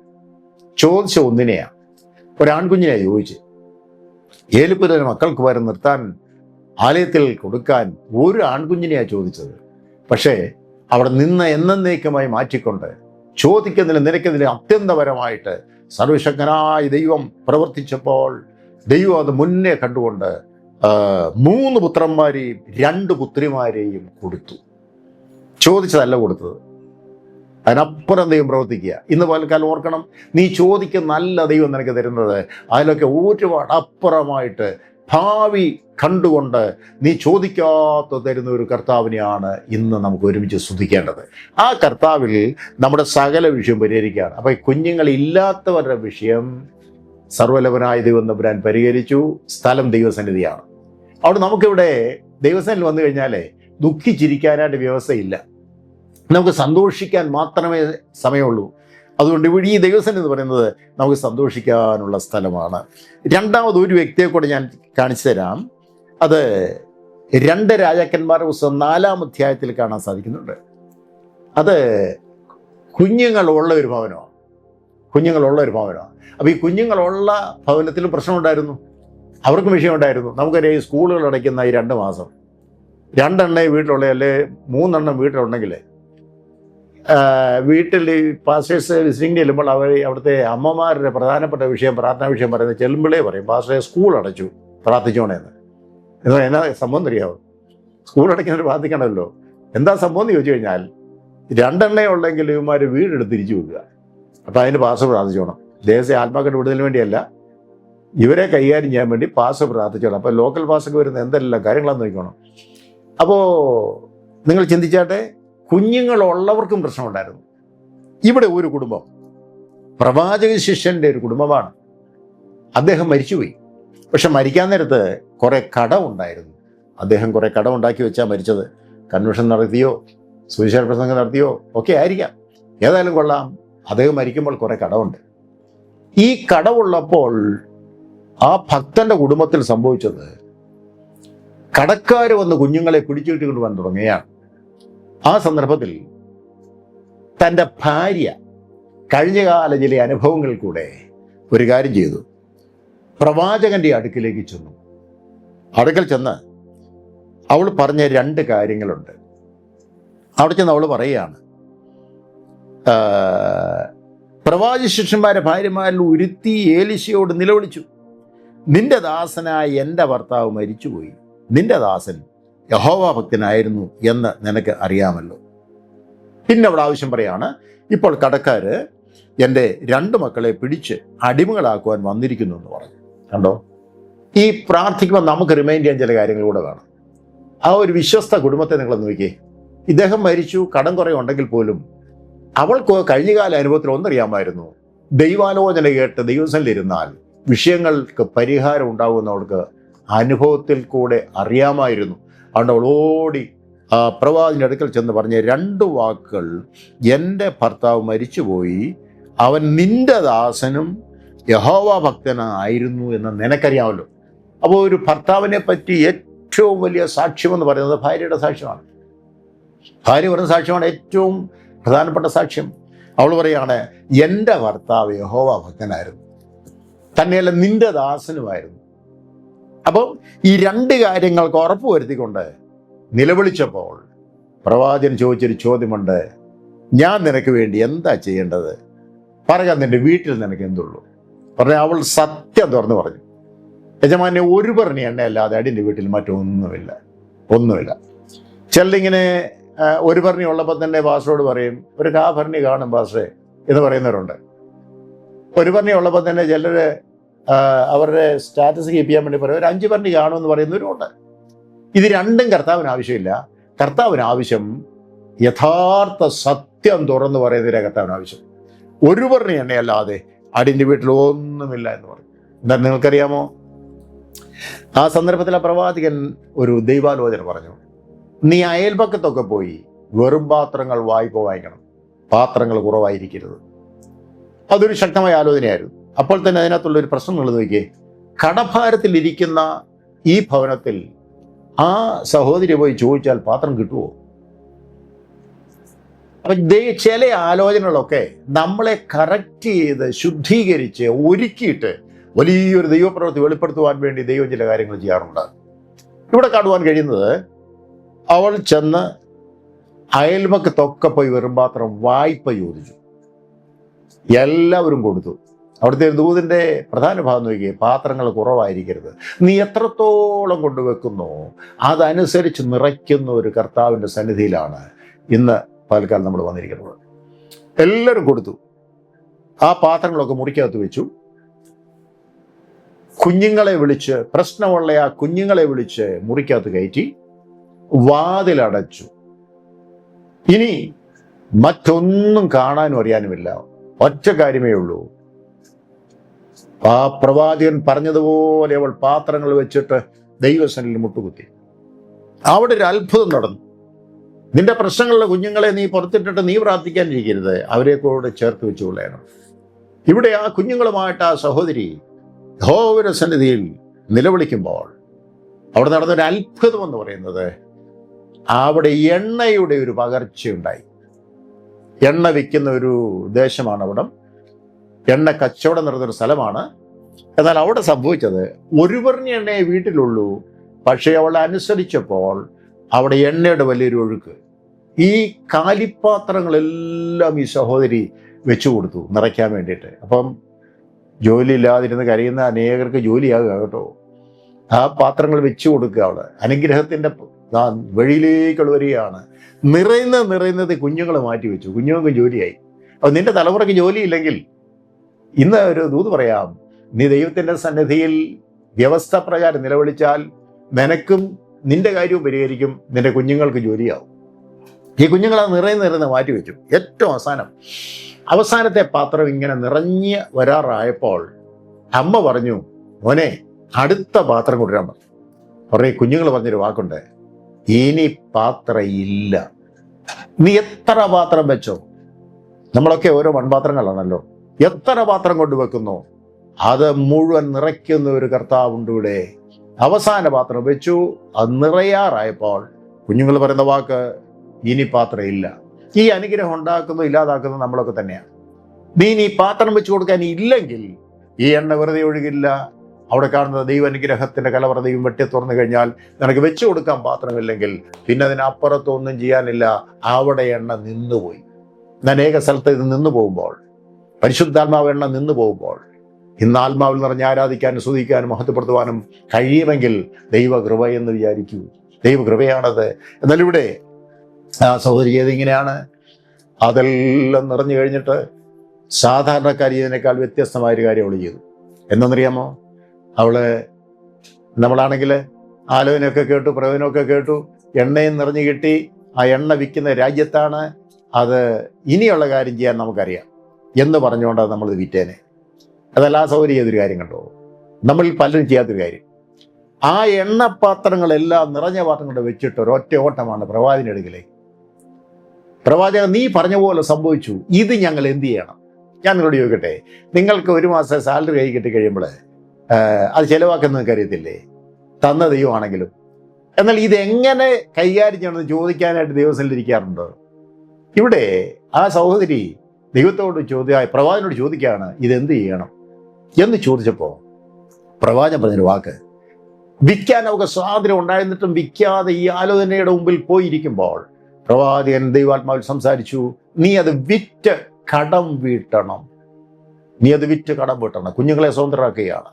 ചോദിച്ച ഒന്നിനെയാണ്, ഒരാൺകുഞ്ഞിനെയാണ് ചോദിച്ച്. ഏലിപ്പുരയുടെ മക്കൾക്ക് പകരം നിർത്താൻ ആലയത്തിൽ കൊടുക്കാൻ ഒരു ആൺകുഞ്ഞിനെയാണ് ചോദിച്ചത്. പക്ഷേ അവിടെ നിന്ന് എന്നേക്കുമായി മാറ്റിക്കൊണ്ട് ചോദിക്കുന്നതിലും നിരക്കുന്നതിലും അത്യന്തപരമായിട്ട് സർവശക്തനായ ദൈവം പ്രവർത്തിച്ചപ്പോൾ ദൈവം അത് മുന്നേ കണ്ടുകൊണ്ട് 3 പുത്രന്മാരെയും 2 പുത്രിമാരെയും കൊടുത്തു. ചോദിച്ചതല്ല കൊടുത്തത്, അതിനപ്പുറം ദൈവം പ്രവർത്തിക്കുക. ഇന്ന് പലക്കാലം ഓർക്കണം, നീ ചോദിക്കുന്ന നല്ല ദൈവം നിനക്ക് തരുന്നത് അതിലൊക്കെ ഒരുപാട് അപ്പുറമായിട്ട് ഭാവി കണ്ടുകൊണ്ട് നീ ചോദിക്കാത്ത തരുന്ന ഒരു കർത്താവിനെയാണ് ഇന്ന് നമുക്ക് ഒരുമിച്ച് സ്തുതിക്കേണ്ടത്. ആ കർത്താവിൽ നമ്മുടെ സകല വിഷയം പരിഹരിക്കുകയാണ്. അപ്പം കുഞ്ഞുങ്ങളില്ലാത്തവരുടെ വിഷയം സർവ്വലഭനായ ദൈവം തമ്പുരാൻ പരിഹരിച്ചു. സ്ഥലം ദൈവസന്നിധിയാണ്. അവിടെ നമുക്കിവിടെ ദൈവസന്നിധിയിൽ വന്നു കഴിഞ്ഞാൽ ദുഃഖിച്ചിരിക്കാനായിട്ട് വ്യവസ്ഥയില്ല, നമുക്ക് സന്തോഷിക്കാൻ മാത്രമേ സമയമുള്ളൂ. അതുകൊണ്ട് ഇവിടെ ഈ ദൈവസന്നിധി എന്ന് പറയുന്നത് നമുക്ക് സന്തോഷിക്കാനുള്ള സ്ഥലമാണ്. രണ്ടാമത് ഒരു വ്യക്തിയെ കൂടെ ഞാൻ കാണിച്ചു തരാം. അത് 2 രാജാക്കന്മാരുടെ പുസ്തകം 4-ാം അധ്യായത്തിൽ കാണാൻ സാധിക്കുന്നുണ്ട്. അത് കുഞ്ഞുങ്ങളുള്ള ഒരു ഭവനമാണ്. അപ്പോൾ ഈ കുഞ്ഞുങ്ങളുള്ള ഭവനത്തിലും പ്രശ്നമുണ്ടായിരുന്നു, അവർക്കും വിഷയമുണ്ടായിരുന്നു. നമുക്കറിയാം, ഈ സ്കൂളുകൾ അടയ്ക്കുന്ന ഈ 2 മാസം 2 എണ്ണേ വീട്ടിലുള്ള, അല്ലെ 3 എണ്ണം വീട്ടിലുണ്ടെങ്കിൽ വീട്ടിൽ ഈ പാസ്റ്റേഴ്സ് വിസിറ്റിംഗ് ചെല്ലുമ്പോൾ അവിടുത്തെ അമ്മമാരുടെ പ്രധാനപ്പെട്ട വിഷയം, പ്രാർത്ഥനാ വിഷയം പറയുന്നത് ചെല്ലുമ്പോഴേ പറയും, പാസ്റ്ററെ സ്കൂൾ അടച്ചു, പ്രാർത്ഥിച്ചോണേന്ന്. എന്നാ സംഭവം അറിയാമോ? സ്കൂൾ അടയ്ക്കുന്നവർ പ്രാർത്ഥിക്കണമല്ലോ. എന്താ സംഭവം എന്ന് ചോദിച്ചു കഴിഞ്ഞാൽ 2 എണ്ണേ ഉള്ളെങ്കിൽ ഇവന്മാർ വീടെടുത്ത് തിരിച്ചു വെക്കുക. അപ്പോൾ അതിന് പാസ്റ്റർ പ്രാർത്ഥിച്ചോണം. ദേശീയ ആത്മാക്കളുടെ വിടുതലിന് വേണ്ടിയല്ല, ഇവരെ കൈകാര്യം ചെയ്യാൻ വേണ്ടി പാസ്റ്റർ പ്രാർത്ഥിച്ചോണം. അപ്പോൾ ലോക്കൽ പാസ്റ്റർക്ക് വരുന്ന എന്തെല്ലാം കാര്യങ്ങളാന്ന് നോക്കണം. അപ്പോൾ നിങ്ങൾ ചിന്തിച്ചാട്ടെ, കുഞ്ഞുങ്ങളുള്ളവർക്കും പ്രശ്നമുണ്ടായിരുന്നു. ഇവിടെ ഒരു കുടുംബം, പ്രവാചക ശിഷ്യൻ്റെ ഒരു കുടുംബമാണ്. അദ്ദേഹം മരിച്ചുപോയി. പക്ഷെ മരിക്കാൻ നേരത്ത് കുറേ കടമുണ്ടായിരുന്നു. അദ്ദേഹം കുറേ കടമുണ്ടാക്കി വെച്ചാൽ മരിച്ചത്. കൺവെൻഷൻ നടത്തിയോ സുവിശേഷ പ്രസംഗം നടത്തിയോ ഒക്കെ ആയിരിക്കാം. ഏതായാലും കൊള്ളാം, അദ്ദേഹം മരിക്കുമ്പോൾ കുറേ കടമുണ്ട്. ഈ കടമുള്ളപ്പോൾ ആ ഭക്തന്റെ കുടുംബത്തിൽ സംഭവിച്ചത്, കടക്കാർ വന്ന് കുഞ്ഞുങ്ങളെ പിടിച്ചുകിട്ടിക്കൊണ്ട് വന്ന് തുടങ്ങുകയാണ്. ആ സന്ദർഭത്തിൽ തൻ്റെ ഭാര്യ കഴിഞ്ഞകാല ചില അനുഭവങ്ങളിൽ കൂടെ ഒരു കാര്യം ചെയ്തു. പ്രവാചകന്റെ അടുക്കിലേക്ക് ചെന്നു. അടുക്കൽ ചെന്ന് അവൾ പറഞ്ഞ 2 കാര്യങ്ങളുണ്ട്. അവിടെ ചെന്ന് അവൾ പറയുകയാണ്, പ്രവാചക ശിഷ്യന്മാരെ ഭാര്യമാരിൽ ഒരുത്തി ഏലീശയോട് നിലവിളിച്ചു, നിന്റെ ദാസനായ എൻ്റെ ഭർത്താവ് മരിച്ചുപോയി, നിന്റെ ദാസൻ യഹോവ ഭക്തനായിരുന്നു എന്ന് നിനക്ക് അറിയാമല്ലോ. പിന്നെ അവിടെ ആവശ്യം പറയാണ്, ഇപ്പോൾ കടക്കാർ എൻ്റെ 2 മക്കളെ പിടിച്ച് അടിമകളാക്കുവാൻ വന്നിരിക്കുന്നു എന്ന് പറഞ്ഞു. കണ്ടോ, ഈ പ്രാർത്ഥിക്കുമ്പോൾ നമുക്ക് റിമൈൻഡ് ചെയ്യാൻ ചില കാര്യങ്ങളൂടെ വേണം. ആ ഒരു വിശ്വസ്ത കുടുംബത്തെ നിങ്ങൾ നോക്കിയേ. ഇദ്ദേഹം മരിച്ചു, കടം കുറേ ഉണ്ടെങ്കിൽ പോലും അവൾക്ക് കഴിഞ്ഞകാല അനുഭവത്തിൽ ഒന്നറിയാമായിരുന്നു, ദൈവാലോചന കേട്ട് ദൈവസന്നിധിയിലിരുന്നാൽ വിഷയങ്ങൾക്ക് പരിഹാരം ഉണ്ടാകുമെന്ന് അവൾക്ക് അനുഭവത്തിൽ കൂടെ അറിയാമായിരുന്നു. അതുകൊണ്ട് അവൾ ഓടി പ്രവാചകന്റെ അടുക്കൽ ചെന്ന് പറഞ്ഞ 2 വാക്കുകൾ, എൻ്റെ ഭർത്താവ് മരിച്ചുപോയി, അവൻ നിന്റെ ദാസനും യഹോവ ഭക്തനായിരുന്നു എന്ന് നിനക്കറിയാമല്ലോ. അപ്പോൾ ഒരു ഭർത്താവിനെ പറ്റി ഏറ്റവും വലിയ സാക്ഷ്യമെന്ന് പറയുന്നത് ഭാര്യയുടെ സാക്ഷ്യമാണ്. ഭാര്യ പറയുന്ന സാക്ഷ്യമാണ് ഏറ്റവും പ്രധാനപ്പെട്ട സാക്ഷ്യം. അവൾ പറയുകയാണ്, എൻ്റെ ഭർത്താവ് യഹോവ ഭക്തനായിരുന്നു, തന്നെയല്ല നിന്റെ ദാസനുമായിരുന്നു. അപ്പം ഈ 2 കാര്യങ്ങൾക്ക് ഉറപ്പ് വരുത്തിക്കൊണ്ട് നിലവിളിച്ചപ്പോൾ പ്രവാചകൻ ചോദിച്ചൊരു ചോദ്യമുണ്ട്, ഞാൻ നിനക്ക് വേണ്ടി എന്താ ചെയ്യേണ്ടത്? പറയുക, നിന്റെ വീട്ടിൽ നിനക്ക് എന്തുള്ളൂ? പറഞ്ഞ അവൾ സത്യം തുറന്നു പറഞ്ഞു. യജമാനെ ഒരു ഭരണി എണ്ണയല്ലാതെ അടിൻ്റെ വീട്ടിൽ ഒന്നുമില്ല. ചിലരിങ്ങനെ ഒരു ഭരണി ഉള്ളപ്പോൾ തന്നെ പാസ്റ്ററോട് പറയും, ഒരു ഭരണി കാണും പാസ്റ്ററെ എന്ന് പറയുന്നവരുണ്ട്. ഒരു ഭരണി ഉള്ളപ്പോൾ തന്നെ ചിലർ അവരുടെ സ്റ്റാറ്റസ് കീപ്പ് ചെയ്യാൻ വേണ്ടി പറയും, ഒരു 5 ഭരണി കാണുമെന്ന് പറയുന്നവരുമുണ്ട്. ഇത് രണ്ടും കർത്താവിന് ആവശ്യമില്ല. കർത്താവിന് ആവശ്യം യഥാർത്ഥ സത്യം തുറന്നു പറയുന്നതിനാണ് കർത്താവിന് ആവശ്യം. ഒരു ഭരണി എണ്ണയല്ലാതെ അടിൻ്റെ വീട്ടിൽ ഒന്നുമില്ല എന്ന് പറയും. എന്താ നിങ്ങൾക്കറിയാമോ? ആ സന്ദർഭത്തിൽ ആ പ്രവാചകൻ ഒരു ദൈവാലോചന പറഞ്ഞു, നീ അയൽപക്കത്തൊക്കെ പോയി വെറും പാത്രങ്ങൾ വാങ്ങിക്കണം, പാത്രങ്ങൾ കുറവായിരിക്കരുത്. അതൊരു ശക്തമായ ആലോചനയായിരുന്നു. അപ്പോൾ തന്നെ അതിനകത്തുള്ളൊരു പ്രശ്നം ഉള്ളത് നോക്കിയേ, കടഭാരത്തിലിരിക്കുന്ന ഈ ഭവനത്തിൽ ആ സഹോദരി പോയി ചോദിച്ചാൽ പാത്രം കിട്ടുമോ? അപ്പം ചില ആലോചനകളൊക്കെ നമ്മളെ കറക്റ്റ് ചെയ്ത് ശുദ്ധീകരിച്ച് ഒരുക്കിയിട്ട് വലിയൊരു ദൈവപ്രവൃത്തി വെളിപ്പെടുത്തുവാൻ വേണ്ടി ദൈവം ചില കാര്യങ്ങൾ ചെയ്യാറുണ്ട്. ഇവിടെ കാണുവാൻ കഴിയുന്നത്, അവൾ ചെന്ന് അയൽപക്കത്തൊക്കെ പോയി വെറും പാത്രം വായ്പ ചോദിച്ചു. എല്ലാവരും കൊടുത്തു. അവിടുത്തെ ദൂതിൻ്റെ പ്രധാന ഭാഗം നോക്കിയേ, പാത്രങ്ങൾ കുറവായിരിക്കരുത്. നീ എത്രത്തോളം കൊണ്ടുവെക്കുന്നോ അതനുസരിച്ച് നിറയ്ക്കുന്ന ഒരു കർത്താവിൻ്റെ സന്നിധിയിലാണ് ഇന്ന് പകൽക്കാലം നമ്മൾ വന്നിരിക്കുന്നത്. എല്ലാവരും കൊടുത്തു. ആ പാത്രങ്ങളൊക്കെ മുറിക്കകത്ത് വെച്ചു. കുഞ്ഞുങ്ങളെ വിളിച്ച്, പ്രശ്നമുള്ള ആ കുഞ്ഞുങ്ങളെ വിളിച്ച് മുറിക്കകത്ത് കയറ്റി വാതിലടച്ചു. ഇനി മറ്റൊന്നും കാണാനും അറിയാനുമില്ല. ഒറ്റ കാര്യമേ ഉള്ളൂ, ആ പ്രവാചകൻ പറഞ്ഞതുപോലെ അവൾ പാത്രങ്ങൾ വെച്ചിട്ട് ദൈവസന്നിധിയിൽ മുട്ടുകുത്തി. അവിടെ ഒരു അത്ഭുതം നടന്നു. നിന്റെ പ്രശ്നങ്ങളിലെ കുഞ്ഞുങ്ങളെ നീ പുറത്തിട്ടിട്ട് നീ പ്രാർത്ഥിക്കാനിരിക്കരുത്, അവരെ കൂടെ ചേർത്ത് വെച്ച് കൊള്ളണം. ഇവിടെ ആ കുഞ്ഞുങ്ങളുമായിട്ട് ആ സഹോദരി യഹോവയുടെ സന്നിധിയിൽ നിലവിളിക്കുമ്പോൾ അവിടെ നടന്നൊരു അത്ഭുതം എന്ന് പറയുന്നത്, അവിടെ എണ്ണയുടെ ഒരു പകർച്ചയുണ്ടായി. എണ്ണ വിൽക്കുന്ന ഒരു ദേശമാണ് അവിടം. എണ്ണ കച്ചവടം നടന്നൊരു സ്ഥലമാണ്. എന്നാൽ അവിടെ സംഭവിച്ചത്, ഒരു ഭരണി എണ്ണയെ വീട്ടിലുള്ളൂ. പക്ഷേ അവളെ അനുസരിച്ചപ്പോൾ അവിടെ എണ്ണയുടെ വലിയൊരു ഒഴുക്ക്. ഈ കാലിപ്പാത്രങ്ങളെല്ലാം ഈ സഹോദരി വെച്ചു കൊടുത്തു നിറയ്ക്കാൻ വേണ്ടിയിട്ട്. അപ്പം ജോലി ഇല്ലാതിരുന്ന് കരയുന്ന അനേകർക്ക് ജോലിയാകുക കേട്ടോ. ആ പാത്രങ്ങൾ വെച്ചു കൊടുക്കുക. അവിടെ അനുഗ്രഹത്തിൻ്റെ വഴിയിലേക്കുള്ള വരികയാണ്. നിറയുന്നത് കുഞ്ഞുങ്ങൾ മാറ്റി വെച്ചു. കുഞ്ഞുങ്ങൾക്ക് ജോലിയായി. അപ്പം നിന്റെ തലമുറയ്ക്ക് ജോലിയില്ലെങ്കിൽ ഇന്ന് ഒരു ദൂത് പറയാം, നീ ദൈവത്തിൻ്റെ സന്നിധിയിൽ വ്യവസ്ഥ പ്രകാരം നിലവിളിച്ചാൽ നിനക്കും നിന്റെ കാര്യവും പരിഹരിക്കും, നിന്റെ കുഞ്ഞുങ്ങൾക്ക് ജോലിയാവും. ഈ കുഞ്ഞുങ്ങളെ നിറയുന്ന മാറ്റി വെച്ചു. ഏറ്റവും അവസാനത്തെ പാത്രം ഇങ്ങനെ നിറഞ്ഞ് വരാറായപ്പോൾ അമ്മ പറഞ്ഞു, മോനെ അടുത്ത പാത്രം കൊണ്ടുവരാൻ പറഞ്ഞു. കുറേ കുഞ്ഞുങ്ങൾ പറഞ്ഞൊരു വാക്കുണ്ട്, ഇനി പാത്രം ഇല്ല. നീ എത്ര പാത്രം വെച്ചോ, നമ്മളൊക്കെ ഓരോ മൺപാത്രങ്ങളാണല്ലോ, എത്ര പാത്രം കൊണ്ടുവെക്കുന്നു അത് മുഴുവൻ നിറയ്ക്കുന്ന ഒരു കർത്താവുണ്ട് ഇവിടെ. അവസാന പാത്രം വെച്ചു, അത് നിറയാറായപ്പോൾ കുഞ്ഞുങ്ങൾ പറയുന്ന വാക്ക്, ഇനി പാത്രം ഇല്ല. ഈ അനുഗ്രഹം ഉണ്ടാക്കുന്നത് ഇല്ലാതാക്കുന്നത് നമ്മളൊക്കെ തന്നെയാണ്. നീ ഈ പാത്രം വെച്ച് കൊടുക്കാൻ ഇല്ലെങ്കിൽ ഈ എണ്ണ വെറുതെ ഒഴുകില്ല. അവിടെ കാണുന്ന ദൈവാനുഗ്രഹത്തിന്റെ കലവറ ദൈവം വെട്ടി തുറന്നു കഴിഞ്ഞാൽ നിനക്ക് വെച്ചു കൊടുക്കാൻ പാത്രമില്ലെങ്കിൽ പിന്നെ അതിനപ്പുറത്തൊന്നും ചെയ്യാനില്ല. അവിടെ എണ്ണ നിന്നുപോയി. അനേക സ്ഥലത്ത് ഇത് നിന്നു പോകുമ്പോൾ, പരിശുദ്ധാത്മാവ് എണ്ണ നിന്നു പോകുമ്പോൾ, ഇന്ന് ആത്മാവിൽ നിറഞ്ഞ് ആരാധിക്കാനും സ്തുതിക്കാനും മഹത്വപ്പെടുത്തുവാനും കഴിയുമെങ്കിൽ ദൈവകൃപ എന്ന് വിചാരിക്കൂ. ദൈവകൃപയാണത്. എന്നാൽ ഇവിടെ ആ സഹോദരി ഇതിങ്ങനെയാണ്. അതെല്ലാം നിറഞ്ഞു കഴിഞ്ഞിട്ട് സാധാരണക്കാരി ഇതിനേക്കാൾ വ്യത്യസ്തമായൊരു കാര്യം അവൾ ചെയ്തു. എന്നറിയാമോ? നമ്മളാണെങ്കിൽ ആലോചനയൊക്കെ കേട്ടു, പ്രയോജനമൊക്കെ കേട്ടു, എണ്ണയും നിറഞ്ഞു കിട്ടി. ആ എണ്ണ വിൽക്കുന്ന രാജ്യത്താണ്. അത് ഇനിയുള്ള കാര്യം ചെയ്യാൻ നമുക്കറിയാം എന്ന് പറഞ്ഞുകൊണ്ട് നമ്മളിത് വിറ്റേനെ. അതല്ല ആ സൗകര്യം ചെയ്തൊരു കാര്യം കണ്ടോ? നമ്മളിൽ പലരും ചെയ്യാത്തൊരു കാര്യം, ആ എണ്ണപ്പാത്രങ്ങളെല്ലാം നിറഞ്ഞ പാത്രങ്ങളുടെ വെച്ചിട്ട് ഒരൊറ്റ ഓട്ടമാണ് പ്രവാചകന്റെ അടുക്കലേക്ക്. പ്രവാചകൻ, നീ പറഞ്ഞ പോലെ സംഭവിച്ചു, ഇത് ഞങ്ങൾ എന്ത് ചെയ്യണം? ഞാൻ നിങ്ങളോട് ചോദിക്കട്ടെ, നിങ്ങൾക്ക് ഒരു മാസം സാലറി കൈ കിട്ടി കഴിയുമ്പോൾ അത് ചിലവാക്കുന്ന നിങ്ങൾക്ക് അറിയത്തില്ലേ? തന്ന ദൈവമാണെങ്കിലും. എന്നാൽ ഇതെങ്ങനെ കൈകാര്യം ചെയ്യണമെന്ന് ചോദിക്കാനായിട്ട് ദൈവസ്ഥലിരിക്കാറുണ്ടോ? ഇവിടെ ആ സഹോദരി ദൈവത്തോട് പ്രവാചകനോട് ചോദിക്കുകയാണ്, ഇതെന്ത് ചെയ്യണം എന്ന് ചോദിച്ചപ്പോൾ പ്രവാചകൻ പറഞ്ഞൊരു വാക്ക്, വിൽക്കാൻ അവർക്ക് സ്വാതന്ത്ര്യം ഉണ്ടായിരുന്നിട്ടും വിൽക്കാതെ ഈ ആലോചനയുടെ മുമ്പിൽ പോയിരിക്കുമ്പോൾ പ്രവാചകൻ ദൈവാത്മാവിൽ സംസാരിച്ചു, നീ അത് വിറ്റ് കടം വീട്ടണം. കുഞ്ഞുങ്ങളെ സ്വതന്ത്രരാക്കുകയാണ്.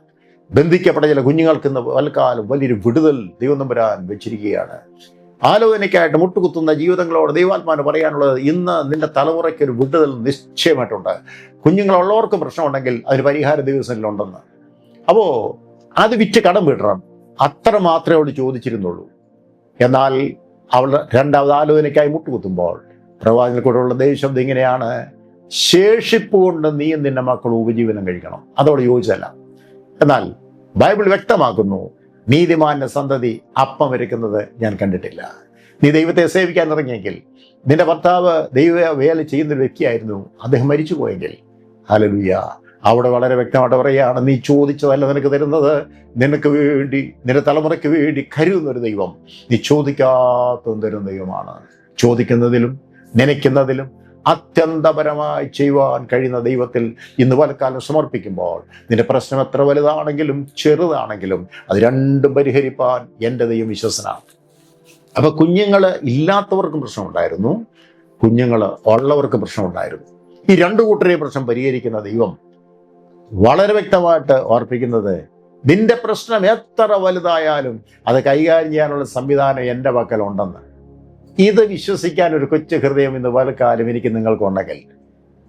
ബന്ധിക്കപ്പെട്ട ചില കുഞ്ഞുങ്ങൾക്ക് ഇന്ന് വൽക്കാലം വലിയൊരു വിടുതൽ ദൈവം തമ്പുരാൻ വെച്ചിരിക്കുകയാണ്. ആലോചനയ്ക്കായിട്ട് മുട്ടുകുത്തുന്ന ജീവിതങ്ങളോട് ദൈവാത്മാവിന് പറയാനുള്ളത്, ഇന്ന് നിന്റെ തലമുറയ്ക്ക് ഒരു വിടുതൽ നിശ്ചയമായിട്ടുണ്ട്. കുഞ്ഞുങ്ങളുള്ളവർക്കും പ്രശ്നമുണ്ടെങ്കിൽ അതിന് പരിഹാര ദിവസങ്ങളിലുണ്ടെന്ന്. അപ്പോൾ അത് വിറ്റ് കടം വീട്ടണം, അത്ര മാത്രമേ അവൾ ചോദിച്ചിരുന്നുള്ളൂ. എന്നാൽ അവൾ രണ്ടാമത് ആലോചനയ്ക്കായി മുട്ടുകുത്തുമ്പോൾ പ്രവാചകനെ കൂടെയുള്ള ദൈവശബ്ദം ഇങ്ങനെയാണ്: ശേഷിപ്പ് കൊണ്ട് നീയും നിന്റെ മക്കളും ഉപജീവനം കഴിക്കണം. അതോട് യോജിച്ചല്ല. എന്നാൽ ബൈബിൾ വ്യക്തമാക്കുന്നു, നീതിമാന്റെ സന്തതി അപ്പം വരയ്ക്കുന്നത് ഞാൻ കണ്ടിട്ടില്ല. നീ ദൈവത്തെ സേവിക്കാൻ ഇറങ്ങിയെങ്കിൽ, നിന്റെ ഭർത്താവ് ദൈവ വേല ചെയ്യുന്നൊരു വ്യക്തിയായിരുന്നു, അദ്ദേഹം മരിച്ചു പോയെങ്കിൽ, ഹല്ലേലൂയ, അവിടെ വളരെ വ്യക്തമായിട്ട് പറയുകയാണ്, നീ ചോദിച്ചതല്ല നിനക്ക് തരുന്നത്, നിനക്ക് വേണ്ടി നിന്റെ തലമുറയ്ക്ക് വേണ്ടി കരുതുന്നൊരു ദൈവം, നീ ചോദിക്കാത്തതും തരുന്ന ദൈവമാണ്. ചോദിക്കുന്നതിലും നനയ്ക്കുന്നതിലും അത്യന്തപരമായി ചെയ്യുവാൻ കഴിയുന്ന ദൈവത്തിൽ ഇന്ന് പലക്കാലം സമർപ്പിക്കുമ്പോൾ നിന്റെ പ്രശ്നം എത്ര വലുതാണെങ്കിലും ചെറുതാണെങ്കിലും അത് രണ്ടും പരിഹരിപ്പാൻ എൻ്റെ ദൈവം വിശ്വസനാണ്. അപ്പൊ കുഞ്ഞുങ്ങൾ ഇല്ലാത്തവർക്കും പ്രശ്നമുണ്ടായിരുന്നു, കുഞ്ഞുങ്ങൾ ഉള്ളവർക്കും പ്രശ്നമുണ്ടായിരുന്നു. ഈ രണ്ടു കൂട്ടരെയും പ്രശ്നം പരിഹരിക്കുന്ന ദൈവം വളരെ വ്യക്തമായിട്ട് ഓർപ്പിക്കുന്നത്, നിന്റെ പ്രശ്നം എത്ര വലുതായാലും അത് കൈകാര്യം ചെയ്യാനുള്ള സംവിധാനം എൻ്റെ പക്കലുണ്ടെന്ന്. ഇത് വിശ്വസിക്കാൻ ഒരു കൊച്ചു ഹൃദയം ഇന്ന് പലക്കാലം എനിക്ക് നിങ്ങൾക്കുണ്ടെങ്കിൽ,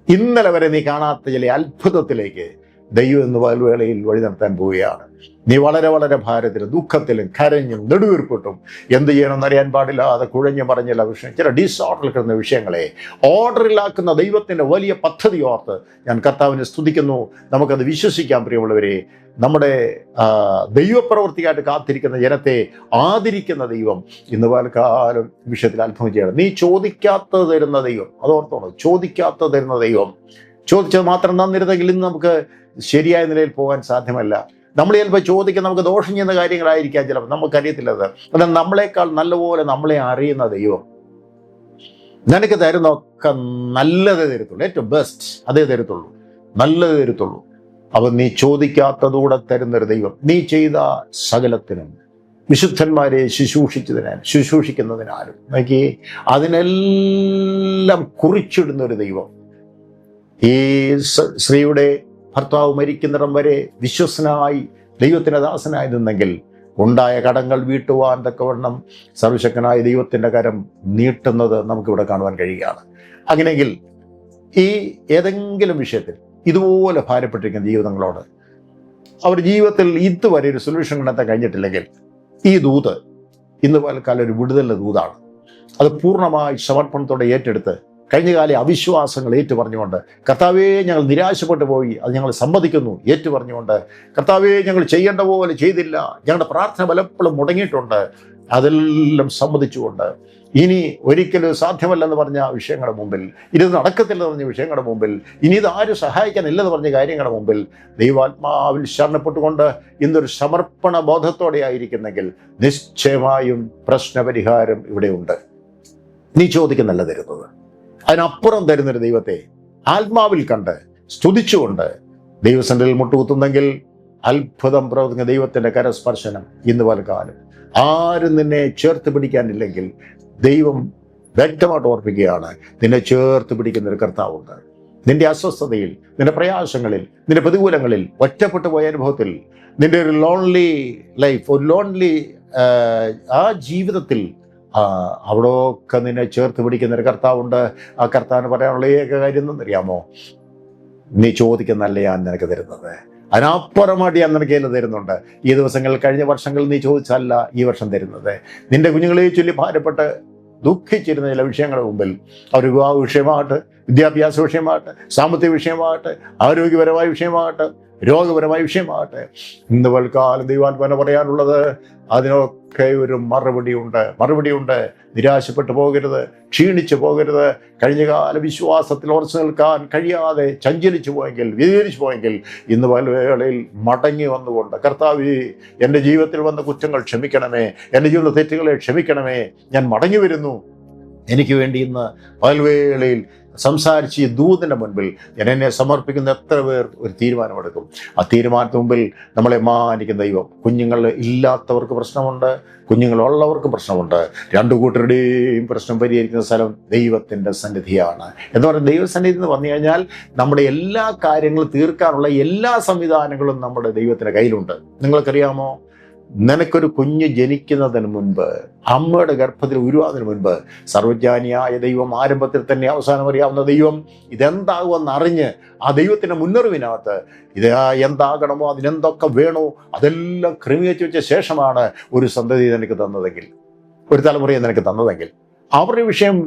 ഇന്നലെ വരെ നീ കാണാത്ത ചില അത്ഭുതത്തിലേക്ക് ദൈവം ഇന്ന് പലവേളയിൽ വഴി നടത്താൻ പോവുകയാണ്. നീ വളരെ വളരെ ഭാരത്തിലും ദുഃഖത്തിലും കരഞ്ഞും നെടുവീർപ്പിട്ടും എന്ത് ചെയ്യണമെന്ന് അറിയാൻ പാടില്ലാതെ കുഴഞ്ഞു പറഞ്ഞില്ല വിഷയം, ചില ഡിസോർഡറിൽ കിടന്ന വിഷയങ്ങളെ ഓർഡറിലാക്കുന്ന ദൈവത്തിൻ്റെ വലിയ പദ്ധതി ഓർത്ത് ഞാൻ കർത്താവിനെ സ്തുതിക്കുന്നു. നമുക്കത് വിശ്വസിക്കാൻ പ്രിയമുള്ളവരെ. നമ്മുടെ ദൈവപ്രവൃത്തിയായിട്ട് കാത്തിരിക്കുന്ന ജനത്തെ ആദരിക്കുന്ന ദൈവം ഇന്ന് പലകാലം വിഷയത്തിൽ അത്ഭുതം ചെയ്യണം. നീ ചോദിക്കാത്തത് തരുന്ന ദൈവം, അതോർത്തോണം, ചോദിക്കാത്തത് തരുന്ന ദൈവം. ചോദിച്ചത് മാത്രം തന്നിരുന്നെങ്കിൽ ഇന്ന് നമുക്ക് ശരിയായ നിലയിൽ പോകാൻ സാധ്യമല്ല. നമ്മൾ ചിലപ്പോൾ ചോദിക്കാൻ നമുക്ക് ദോഷം ചെയ്യുന്ന കാര്യങ്ങളായിരിക്കാം ചിലപ്പോൾ, നമുക്കറിയത്തില്ലത്. എന്നാൽ നമ്മളെക്കാൾ നല്ലപോലെ നമ്മളെ അറിയുന്ന ദൈവം നിനക്ക് തരുന്നൊക്കെ നല്ലതേ തരത്തുള്ളൂ, ഏറ്റവും ബെസ്റ്റ് അതേ തരത്തുള്ളൂ, നല്ലതേ തരത്തുള്ളൂ. അപ്പം നീ ചോദിക്കാത്തതൂടെ തരുന്നൊരു ദൈവം, നീ ചെയ്ത സകലത്തിനും വിശുദ്ധന്മാരെ ശുശ്രൂഷിക്കുന്നതിനാലും നോക്കി അതിനെല്ലാം കുറിച്ചിടുന്നൊരു ദൈവം. ഈ സ്ത്രീയുടെ ഭർത്താവ് മരിക്കുന്നിടം വരെ വിശ്വസനായി ദൈവത്തിൻ്റെ ദാസനായി നിന്നെങ്കിൽ ഉണ്ടായ കടങ്ങൾ വീട്ടുവാൻ തക്കവണ്ണം സർവശക്തനായ ദൈവത്തിൻ്റെ കരം നീട്ടുന്നത് നമുക്കിവിടെ കാണുവാൻ കഴിയുകയാണ്. അങ്ങനെയെങ്കിൽ ഈ ഏതെങ്കിലും വിഷയത്തിൽ ഇതുപോലെ ഭാരപ്പെട്ടിരിക്കുന്ന ജീവിതങ്ങളോട് അവർ ജീവിതത്തിൽ ഇതുവരെ ഒരു സൊല്യൂഷൻ കണ്ടെത്താൻ കഴിഞ്ഞിട്ടില്ലെങ്കിൽ, ഈ ദൂത് ഇന്ന് പലക്കാലം ഒരു വിടുതലിൻ്റെ ദൂതാണ്. അത് പൂർണ്ണമായി സമർപ്പണത്തോടെ ഏറ്റെടുത്ത് കഴിഞ്ഞകാല അവിശ്വാസങ്ങൾ ഏറ്റുപറഞ്ഞുകൊണ്ട്, കർത്താവേ ഞങ്ങൾ നിരാശപ്പെട്ടു പോയി, അത് ഞങ്ങൾ സമ്മതിക്കുന്നു ഏറ്റുപറഞ്ഞുകൊണ്ട്, കർത്താവേ ഞങ്ങൾ ചെയ്യേണ്ട പോലെ ചെയ്തില്ല, ഞങ്ങളുടെ പ്രാർത്ഥന പലപ്പോഴും മുടങ്ങിയിട്ടുണ്ട്, അതെല്ലാം സമ്മതിച്ചുകൊണ്ട് ഇനി ഒരിക്കലും സാധ്യമല്ലെന്ന് പറഞ്ഞ വിഷയങ്ങളുടെ മുമ്പിൽ, ഇത് നടക്കത്തില്ലെന്ന് പറഞ്ഞ വിഷയങ്ങളുടെ മുമ്പിൽ, ഇനി ഇത് ആരും സഹായിക്കാനില്ലെന്ന് പറഞ്ഞ കാര്യങ്ങളുടെ മുമ്പിൽ ദൈവാത്മാവിൽ ശരണപ്പെട്ടുകൊണ്ട് ഇന്നൊരു സമർപ്പണ ബോധത്തോടെ ആയിരിക്കുന്നെങ്കിൽ നിശ്ചയമായും പ്രശ്നപരിഹാരം ഇവിടെയുണ്ട്. നീ ചോദിക്കുന്നല്ല തരുന്നത്, അതിനപ്പുറം തരുന്നൊരു ദൈവത്തെ ആത്മാവിൽ കണ്ട് സ്തുതിച്ചുകൊണ്ട് ദൈവസന്നിധിയിൽ മുട്ടുകുത്തുന്നെങ്കിൽ അത്ഭുതം പ്രവർത്തിക്കുന്ന ദൈവത്തിൻ്റെ കരസ്പർശനം ഇന്ന് പലകാലം. ആരും നിന്നെ ചേർത്ത് പിടിക്കാനില്ലെങ്കിൽ ദൈവം വ്യക്തമായിട്ട് ഓർപ്പിക്കുകയാണ്, നിന്നെ ചേർത്ത് പിടിക്കുന്നൊരു കർത്താവുണ്ട്. നിന്റെ അസ്വസ്ഥതയിൽ, നിന്റെ പ്രയാസങ്ങളിൽ, നിന്റെ പ്രതികൂലങ്ങളിൽ, ഒറ്റപ്പെട്ടു പോയ അനുഭവത്തിൽ, നിന്റെ ഒരു ലോൺലി ലൈഫ്, ഒരു ലോൺലി ആ ജീവിതത്തിൽ അവിടെയൊക്കെ നിന്നെ ചേർത്ത് പിടിക്കുന്നൊരു കർത്താവുണ്ട്. ആ കർത്താവിന് പറയാനുള്ള ഏക കാര്യം എന്നറിയാമോ? നീ ചോദിക്കുന്നല്ല ഞാൻ നിനക്ക് തരുന്നത്, അതിനപ്പുറമായിട്ട് ഞാൻ നിനക്ക് തരുന്നുണ്ട്. ഈ ദിവസങ്ങളിൽ, കഴിഞ്ഞ വർഷങ്ങളിൽ നീ ചോദിച്ചല്ല ഈ വർഷം തരുന്നത്. നിന്റെ കുഞ്ഞുങ്ങളെ ചൊല്ലി ഭാരപ്പെട്ട് ദുഃഖിച്ചിരുന്ന ചില വിഷയങ്ങളുടെ മുമ്പിൽ, അവർ വിവാഹ വിഷയമാകട്ടെ, വിദ്യാഭ്യാസ വിഷയമാകട്ടെ, സാമ്പത്തിക വിഷയമാകട്ടെ, ആരോഗ്യപരമായ വിഷയമാകട്ടെ, രോഗപരമായ വിഷയമാകട്ടെ, ഇന്ന് പൽക്കാലം ദൈവാത്മാവിന് പറയാനുള്ളത് അതിനൊക്കെ ഒരു മറുപടിയുണ്ട്. നിരാശപ്പെട്ടു പോകരുത്, ക്ഷീണിച്ചു പോകരുത്. കഴിഞ്ഞകാല വിശ്വാസത്തിൽ ഉറച്ചു നിൽക്കാൻ കഴിയാതെ ചഞ്ചലിച്ചു പോയെങ്കിൽ, വ്യതിചലിച്ചു പോയെങ്കിൽ ഇന്ന് പല വേളയിൽ മടങ്ങി വന്നുകൊണ്ട്, കർത്താവേ എൻ്റെ ജീവിതത്തിൽ വന്ന കുറ്റങ്ങൾ ക്ഷമിക്കണമേ, എൻ്റെ ജീവിത തെറ്റുകളെ ക്ഷമിക്കണമേ, ഞാൻ മടങ്ങി വരുന്നു, എനിക്ക് വേണ്ടി ഇന്ന് പൽവേളയിൽ സംസാരിച്ച് ഈ ദൂതൻ്റെ മുൻപിൽ ഞാൻ എന്നെ സമർപ്പിക്കുന്ന എത്ര പേർ ഒരു തീരുമാനമെടുക്കും? ആ തീരുമാനത്തിന് മുമ്പിൽ നമ്മളെ മാനിക്കുന്ന ദൈവം. കുഞ്ഞുങ്ങൾ ഇല്ലാത്തവർക്ക് പ്രശ്നമുണ്ട്, കുഞ്ഞുങ്ങളുള്ളവർക്ക് പ്രശ്നമുണ്ട്. രണ്ടു കൂട്ടരുടെയും പ്രശ്നം പരിഹരിക്കുന്ന സ്ഥലം ദൈവത്തിൻ്റെ സന്നിധിയാണ്. എന്ന് പറയുന്നത് ദൈവസന്നിധി എന്ന് പറഞ്ഞു കഴിഞ്ഞാൽ നമ്മുടെ എല്ലാ കാര്യങ്ങളും തീർക്കാനുള്ള എല്ലാ സംവിധാനങ്ങളും നമ്മുടെ ദൈവത്തിൻ്റെ കയ്യിലുണ്ട്. നിങ്ങൾക്കറിയാമോ, നിനക്കൊരു കുഞ്ഞ് ജനിക്കുന്നതിന് മുൻപ്, അമ്മയുടെ ഗർഭത്തിൽ ഉരുവാകുന്നതിന് മുൻപ് സർവജ്ഞാനിയായ ദൈവം, ആരംഭത്തിൽ തന്നെ അവസാനം അറിയാവുന്ന ദൈവം, ഇതെന്താകുമെന്ന് അറിഞ്ഞ് ആ ദൈവത്തിൻ്റെ മുന്നറിവിനകത്ത് ഇത് എന്താകണമോ, അതിനെന്തൊക്കെ വേണോ അതെല്ലാം ക്രമീകരിച്ച് വെച്ച ശേഷമാണ് ഒരു സന്തതി നിനക്ക് തന്നതെങ്കിൽ, ഒരു തലമുറയെ നിനക്ക് തന്നതെങ്കിൽ, അവരുടെ വിഷയം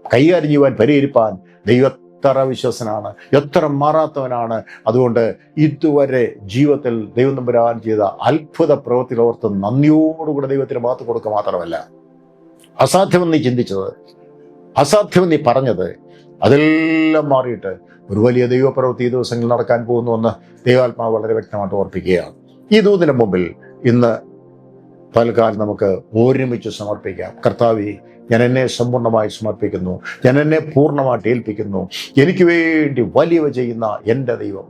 കൈകാര്യം ചെയ്യുവാൻ, പരിഹരിപ്പാൻ ദൈവം എത്ര വിശ്വസനാണ്, എത്ര മാറാത്തവനാണ്. അതുകൊണ്ട് ഇതുവരെ ജീവിതത്തിൽ ദൈവം തമ്പുരാൻ ചെയ്ത അത്ഭുത പ്രവൃത്തിയിൽ ഓർത്ത് നന്ദിയോടുകൂടെ ദൈവത്തിന് മാത്ത് കൊടുക്കുക മാത്രമല്ല, അസാധ്യമെന്ന് നീ ചിന്തിച്ചത്, അസാധ്യമെന്ന് നീ പറഞ്ഞത്, അതെല്ലാം മാറിയിട്ട് ഒരു വലിയ ദൈവപ്രവൃത്തി ഈ ദിവസങ്ങളിൽ നടക്കാൻ പോകുന്നുവെന്ന് ദൈവാത്മാവ് വളരെ വ്യക്തമായിട്ട് ഓർപ്പിക്കുകയാണ്. ഈ ദൂതിന് മുമ്പിൽ ഇന്ന് തൽക്കാലം നമുക്ക് ഒരുമിച്ച് സമർപ്പിക്കാം. കർത്താവേ, ഞാൻ എന്നെ സമ്പൂർണ്ണമായി സമർപ്പിക്കുന്നു, ഞാൻ എന്നെ പൂർണ്ണമായിട്ട് ഏൽപ്പിക്കുന്നു. എനിക്ക് വേണ്ടി വലിയവ ചെയ്യുന്ന എൻ്റെ ദൈവം,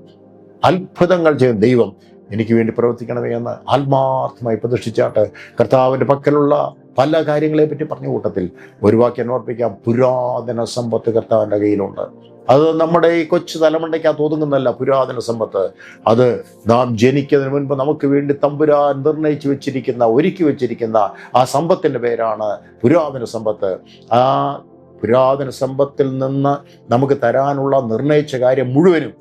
അത്ഭുതങ്ങൾ ചെയ്യുന്ന ദൈവം എനിക്ക് വേണ്ടി പ്രവർത്തിക്കണമേ എന്ന് ആത്മാർത്ഥമായി പ്രതിഷ്ഠിച്ചാട്ട് കർത്താവിൻ്റെ പക്കലുള്ള പല കാര്യങ്ങളെ പറ്റി പറഞ്ഞ കൂട്ടത്തിൽ ഒരു വാക്യം ഓർപ്പിക്കാം. പുരാതന സമ്പത്ത് കർത്താവിൻ്റെ കയ്യിലുണ്ട്. അത് നമ്മുടെ ഈ കൊച്ചു തലമുണ്ടയ്ക്കകത്ത് ഒതുങ്ങുന്നല്ല പുരാതന സമ്പത്ത്. അത് നാം ജനിക്കുന്നതിന് മുൻപ് നമുക്ക് വേണ്ടി തമ്പുരാൻ നിർണയിച്ചു വെച്ചിരിക്കുന്ന, ഒരുക്കി വെച്ചിരിക്കുന്ന ആ സമ്പത്തിൻ്റെ പേരാണ് പുരാതന സമ്പത്ത്. ആ പുരാതന സമ്പത്തിൽ നിന്ന് നമുക്ക് തരാനുള്ള നിർണയിച്ച കാര്യം മുഴുവനും,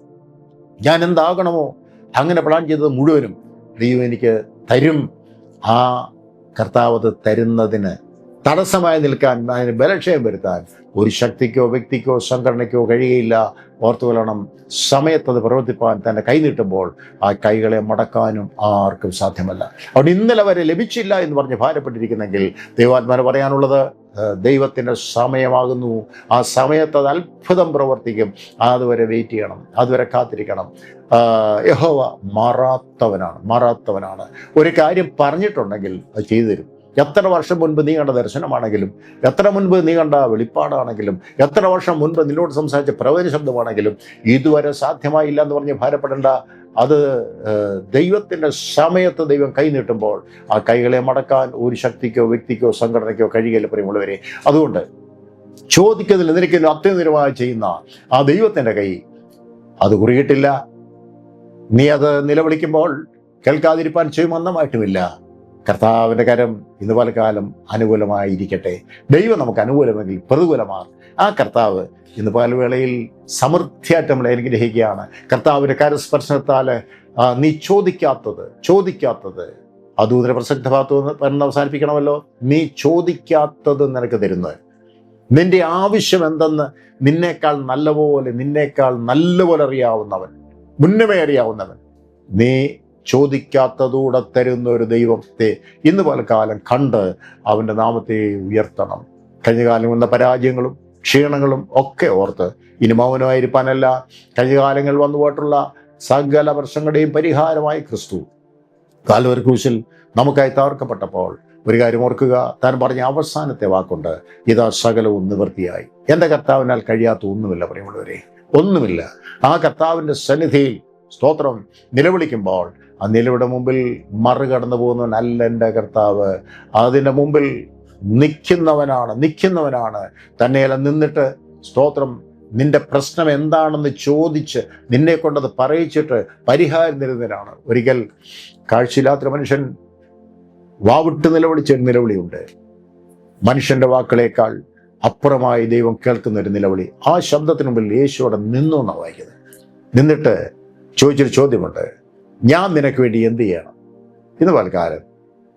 ഞാൻ എന്താകണമോ അങ്ങനെ പ്ലാൻ ചെയ്തത് മുഴുവനും ദൈവം എനിക്ക് തരും. ആ കർത്താവ് തരുന്നതിന് തടസ്സമായി നിൽക്കാൻ, അതിന് ബലക്ഷയം വരുത്താൻ ഒരു ശക്തിക്കോ വ്യക്തിക്കോ സംഘടനയ്ക്കോ കഴിയുകയില്ല. ഓർത്തുകൊള്ളണം, സമയത്തത് പ്രവർത്തിപ്പാൻ തന്നെ കൈ നീട്ടുമ്പോൾ ആ കൈകളെ മടക്കാനും ആർക്കും സാധ്യമല്ല. അവിടെ ഇന്നലെ വരെ ലഭിച്ചില്ല എന്ന് പറഞ്ഞ് ഭാരപ്പെട്ടിരിക്കുന്നെങ്കിൽ ദൈവാത്മാവ് പറയാനുള്ളത്, ദൈവത്തിൻ്റെ സമയമാകുന്നു. ആ സമയത്ത് അത് അത്ഭുതം പ്രവർത്തിക്കും. അതുവരെ വെയിറ്റ് ചെയ്യണം, അതുവരെ കാത്തിരിക്കണം. യഹോവ മാറാത്തവനാണ്. ഒരു കാര്യം പറഞ്ഞിട്ടുണ്ടെങ്കിൽ അത് ചെയ്തു തരും. എത്ര വർഷം മുൻപ് നീ കണ്ട ദർശനമാണെങ്കിലും, എത്ര മുൻപ് നീ കണ്ട വെളിപ്പാടാണെങ്കിലും, എത്ര വർഷം മുൻപ് നിന്നോട് സംസാരിച്ച പ്രവചന ശബ്ദമാണെങ്കിലും ഇതുവരെ സാധ്യമായില്ല എന്ന് പറഞ്ഞ് ഭാരപ്പെടേണ്ട. അത് ദൈവത്തിൻ്റെ സമയത്ത് ദൈവം കൈ നീട്ടുമ്പോൾ ആ കൈകളെ മടക്കാൻ ഒരു ശക്തിക്കോ വ്യക്തിക്കോ സംഘടനയ്ക്കോ കഴിയില്ല പ്രിയമുള്ളവരെ. അതുകൊണ്ട് ചോദിക്കുന്നതിൽ നിനക്ക് അത്യന്തരമായി ചെയ്യുന്ന ആ ദൈവത്തിൻ്റെ കൈ അത് കുറിയിട്ടില്ല. നീ അത് നിലവിളിക്കുമ്പോൾ കേൾക്കാതിരിപ്പാൻ ചെയ്യുമെന്നമായിട്ടുമില്ല. കർത്താവിൻ്റെ കരം ഇന്ന് പലകാലം അനുകൂലമായിരിക്കട്ടെ. ദൈവം നമുക്ക് അനുകൂലമെങ്കിൽ പ്രതികൂലമാർ ആ കർത്താവ് ഇന്ന് പലവേളയിൽ സമൃദ്ധിയായിട്ട് നമ്മളെ അനുഗ്രഹിക്കുകയാണ്. കർത്താവിൻ്റെ കരസ്പർശനത്താൽ നീ ചോദിക്കാത്തത് അതൂതര പ്രസക്ത ഭാഗത്ത് പറഞ്ഞ് അവസാനിപ്പിക്കണമല്ലോ. നീ ചോദിക്കാത്തത് നിനക്ക് തരുന്നത്, നിന്റെ ആവശ്യം എന്തെന്ന് നിന്നേക്കാൾ നല്ലപോലെ അറിയാവുന്നവൻ, മുന്നമേ അറിയാവുന്നവൻ, നീ ചോദിക്കാത്തതൂടെ തരുന്ന ഒരു ദൈവത്തെ ഇന്ന് പലകാലം കണ്ട് അവൻ്റെ നാമത്തെ ഉയർത്തണം. കഴിഞ്ഞ കാലം വന്ന പരാജയങ്ങളും ക്ഷീണങ്ങളും ഒക്കെ ഓർത്ത് ഇനി മൗനമായിരിക്കാനല്ല, കഴിഞ്ഞ കാലങ്ങളിൽ വന്നു പോയിട്ടുള്ള സകല പ്രശ്നങ്ങളുടെയും പരിഹാരമായി ക്രിസ്തു കാൽവരി ക്രൂശിൽ നമുക്കായി തകർക്കപ്പെട്ടപ്പോൾ ഒരു കാര്യം ഓർക്കുക, താൻ പറഞ്ഞ അവസാനത്തെ വാക്കുണ്ട്, ഇതാ സകലവും നിവൃത്തിയായി. എൻ്റെ കർത്താവിനാൽ കഴിയാത്ത ഒന്നുമില്ല പ്രിയമുള്ളവരെ, ഒന്നുമില്ല. ആ കർത്താവിൻ്റെ സന്നിധിയിൽ സ്തോത്രം നിലവിളിക്കുമ്പോൾ ആ നിലവിടെ മുമ്പിൽ മറികടന്നു പോകുന്നവനല്ല എൻ്റെ കർത്താവ്. അതിൻ്റെ മുമ്പിൽ നിൽക്കുന്നവനാണ്. തന്നെയല്ല നിന്നിട്ട് സ്തോത്രം നിന്റെ പ്രശ്നം എന്താണെന്ന് ചോദിച്ച് നിന്നെ കൊണ്ടത് പറയിച്ചിട്ട് പരിഹാരം തരുന്നതിനാണ്. ഒരിക്കൽ കാഴ്ചയില്ലാത്തൊരു മനുഷ്യൻ വാവിട്ട് നിലവിളിച്ചൊരു നിലവിളിയുണ്ട്. മനുഷ്യൻ്റെ വാക്കുകളേക്കാൾ അപ്പുറമായി ദൈവം കേൾക്കുന്ന ഒരു നിലവിളി. ആ ശബ്ദത്തിന് മുമ്പിൽ യേശുവോടെ നിന്നു എന്നാണ് വായിക്കുന്നത്. നിന്നിട്ട് ചോദിച്ചൊരു ചോദ്യമുണ്ട്, ഞാൻ നിനക്ക് വേണ്ടി എന്ത് ചെയ്യണം? ഇന്ന് പലകാലം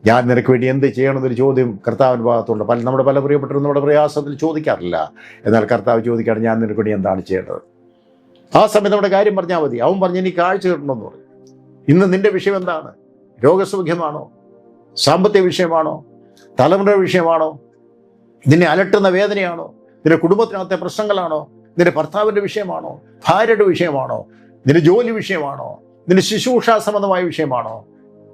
ഞാൻ നിനക്ക് വേണ്ടി എന്ത് ചെയ്യണമെന്നൊരു ചോദ്യം കർത്താവിൻ്റെ ഭാഗത്തുണ്ട്. നമ്മുടെ പല പ്രിയപ്പെട്ടവരും നമ്മുടെ പ്രയാസത്തിൽ ചോദിക്കാറില്ല. എന്നാൽ കർത്താവ് ചോദിക്കാറ്, ഞാൻ നിനക്ക് വേണ്ടി എന്താണ് ചെയ്യേണ്ടത്? ആ സമയത്ത് നമ്മുടെ കാര്യം പറഞ്ഞാൽ മതി. അവൻ പറഞ്ഞ് എനിക്ക് കാഴ്ച കിട്ടണമെന്ന് പറയും. ഇന്ന് നിന്റെ വിഷയം എന്താണ്? രോഗസൗഖ്യമാണോ? സാമ്പത്തിക വിഷയമാണോ? തലമുറ വിഷയമാണോ? നിന്നെ അലട്ടുന്ന വേദനയാണോ? നിന്റെ കുടുംബത്തിനകത്തെ പ്രശ്നങ്ങളാണോ? നിന്റെ ഭർത്താവിൻ്റെ വിഷയമാണോ? ഭാര്യയുടെ വിഷയമാണോ? നിന്റെ ജോലി വിഷയമാണോ? നിന്റെ ശുശ്രൂഷ സംബന്ധമായ വിഷയമാണോ?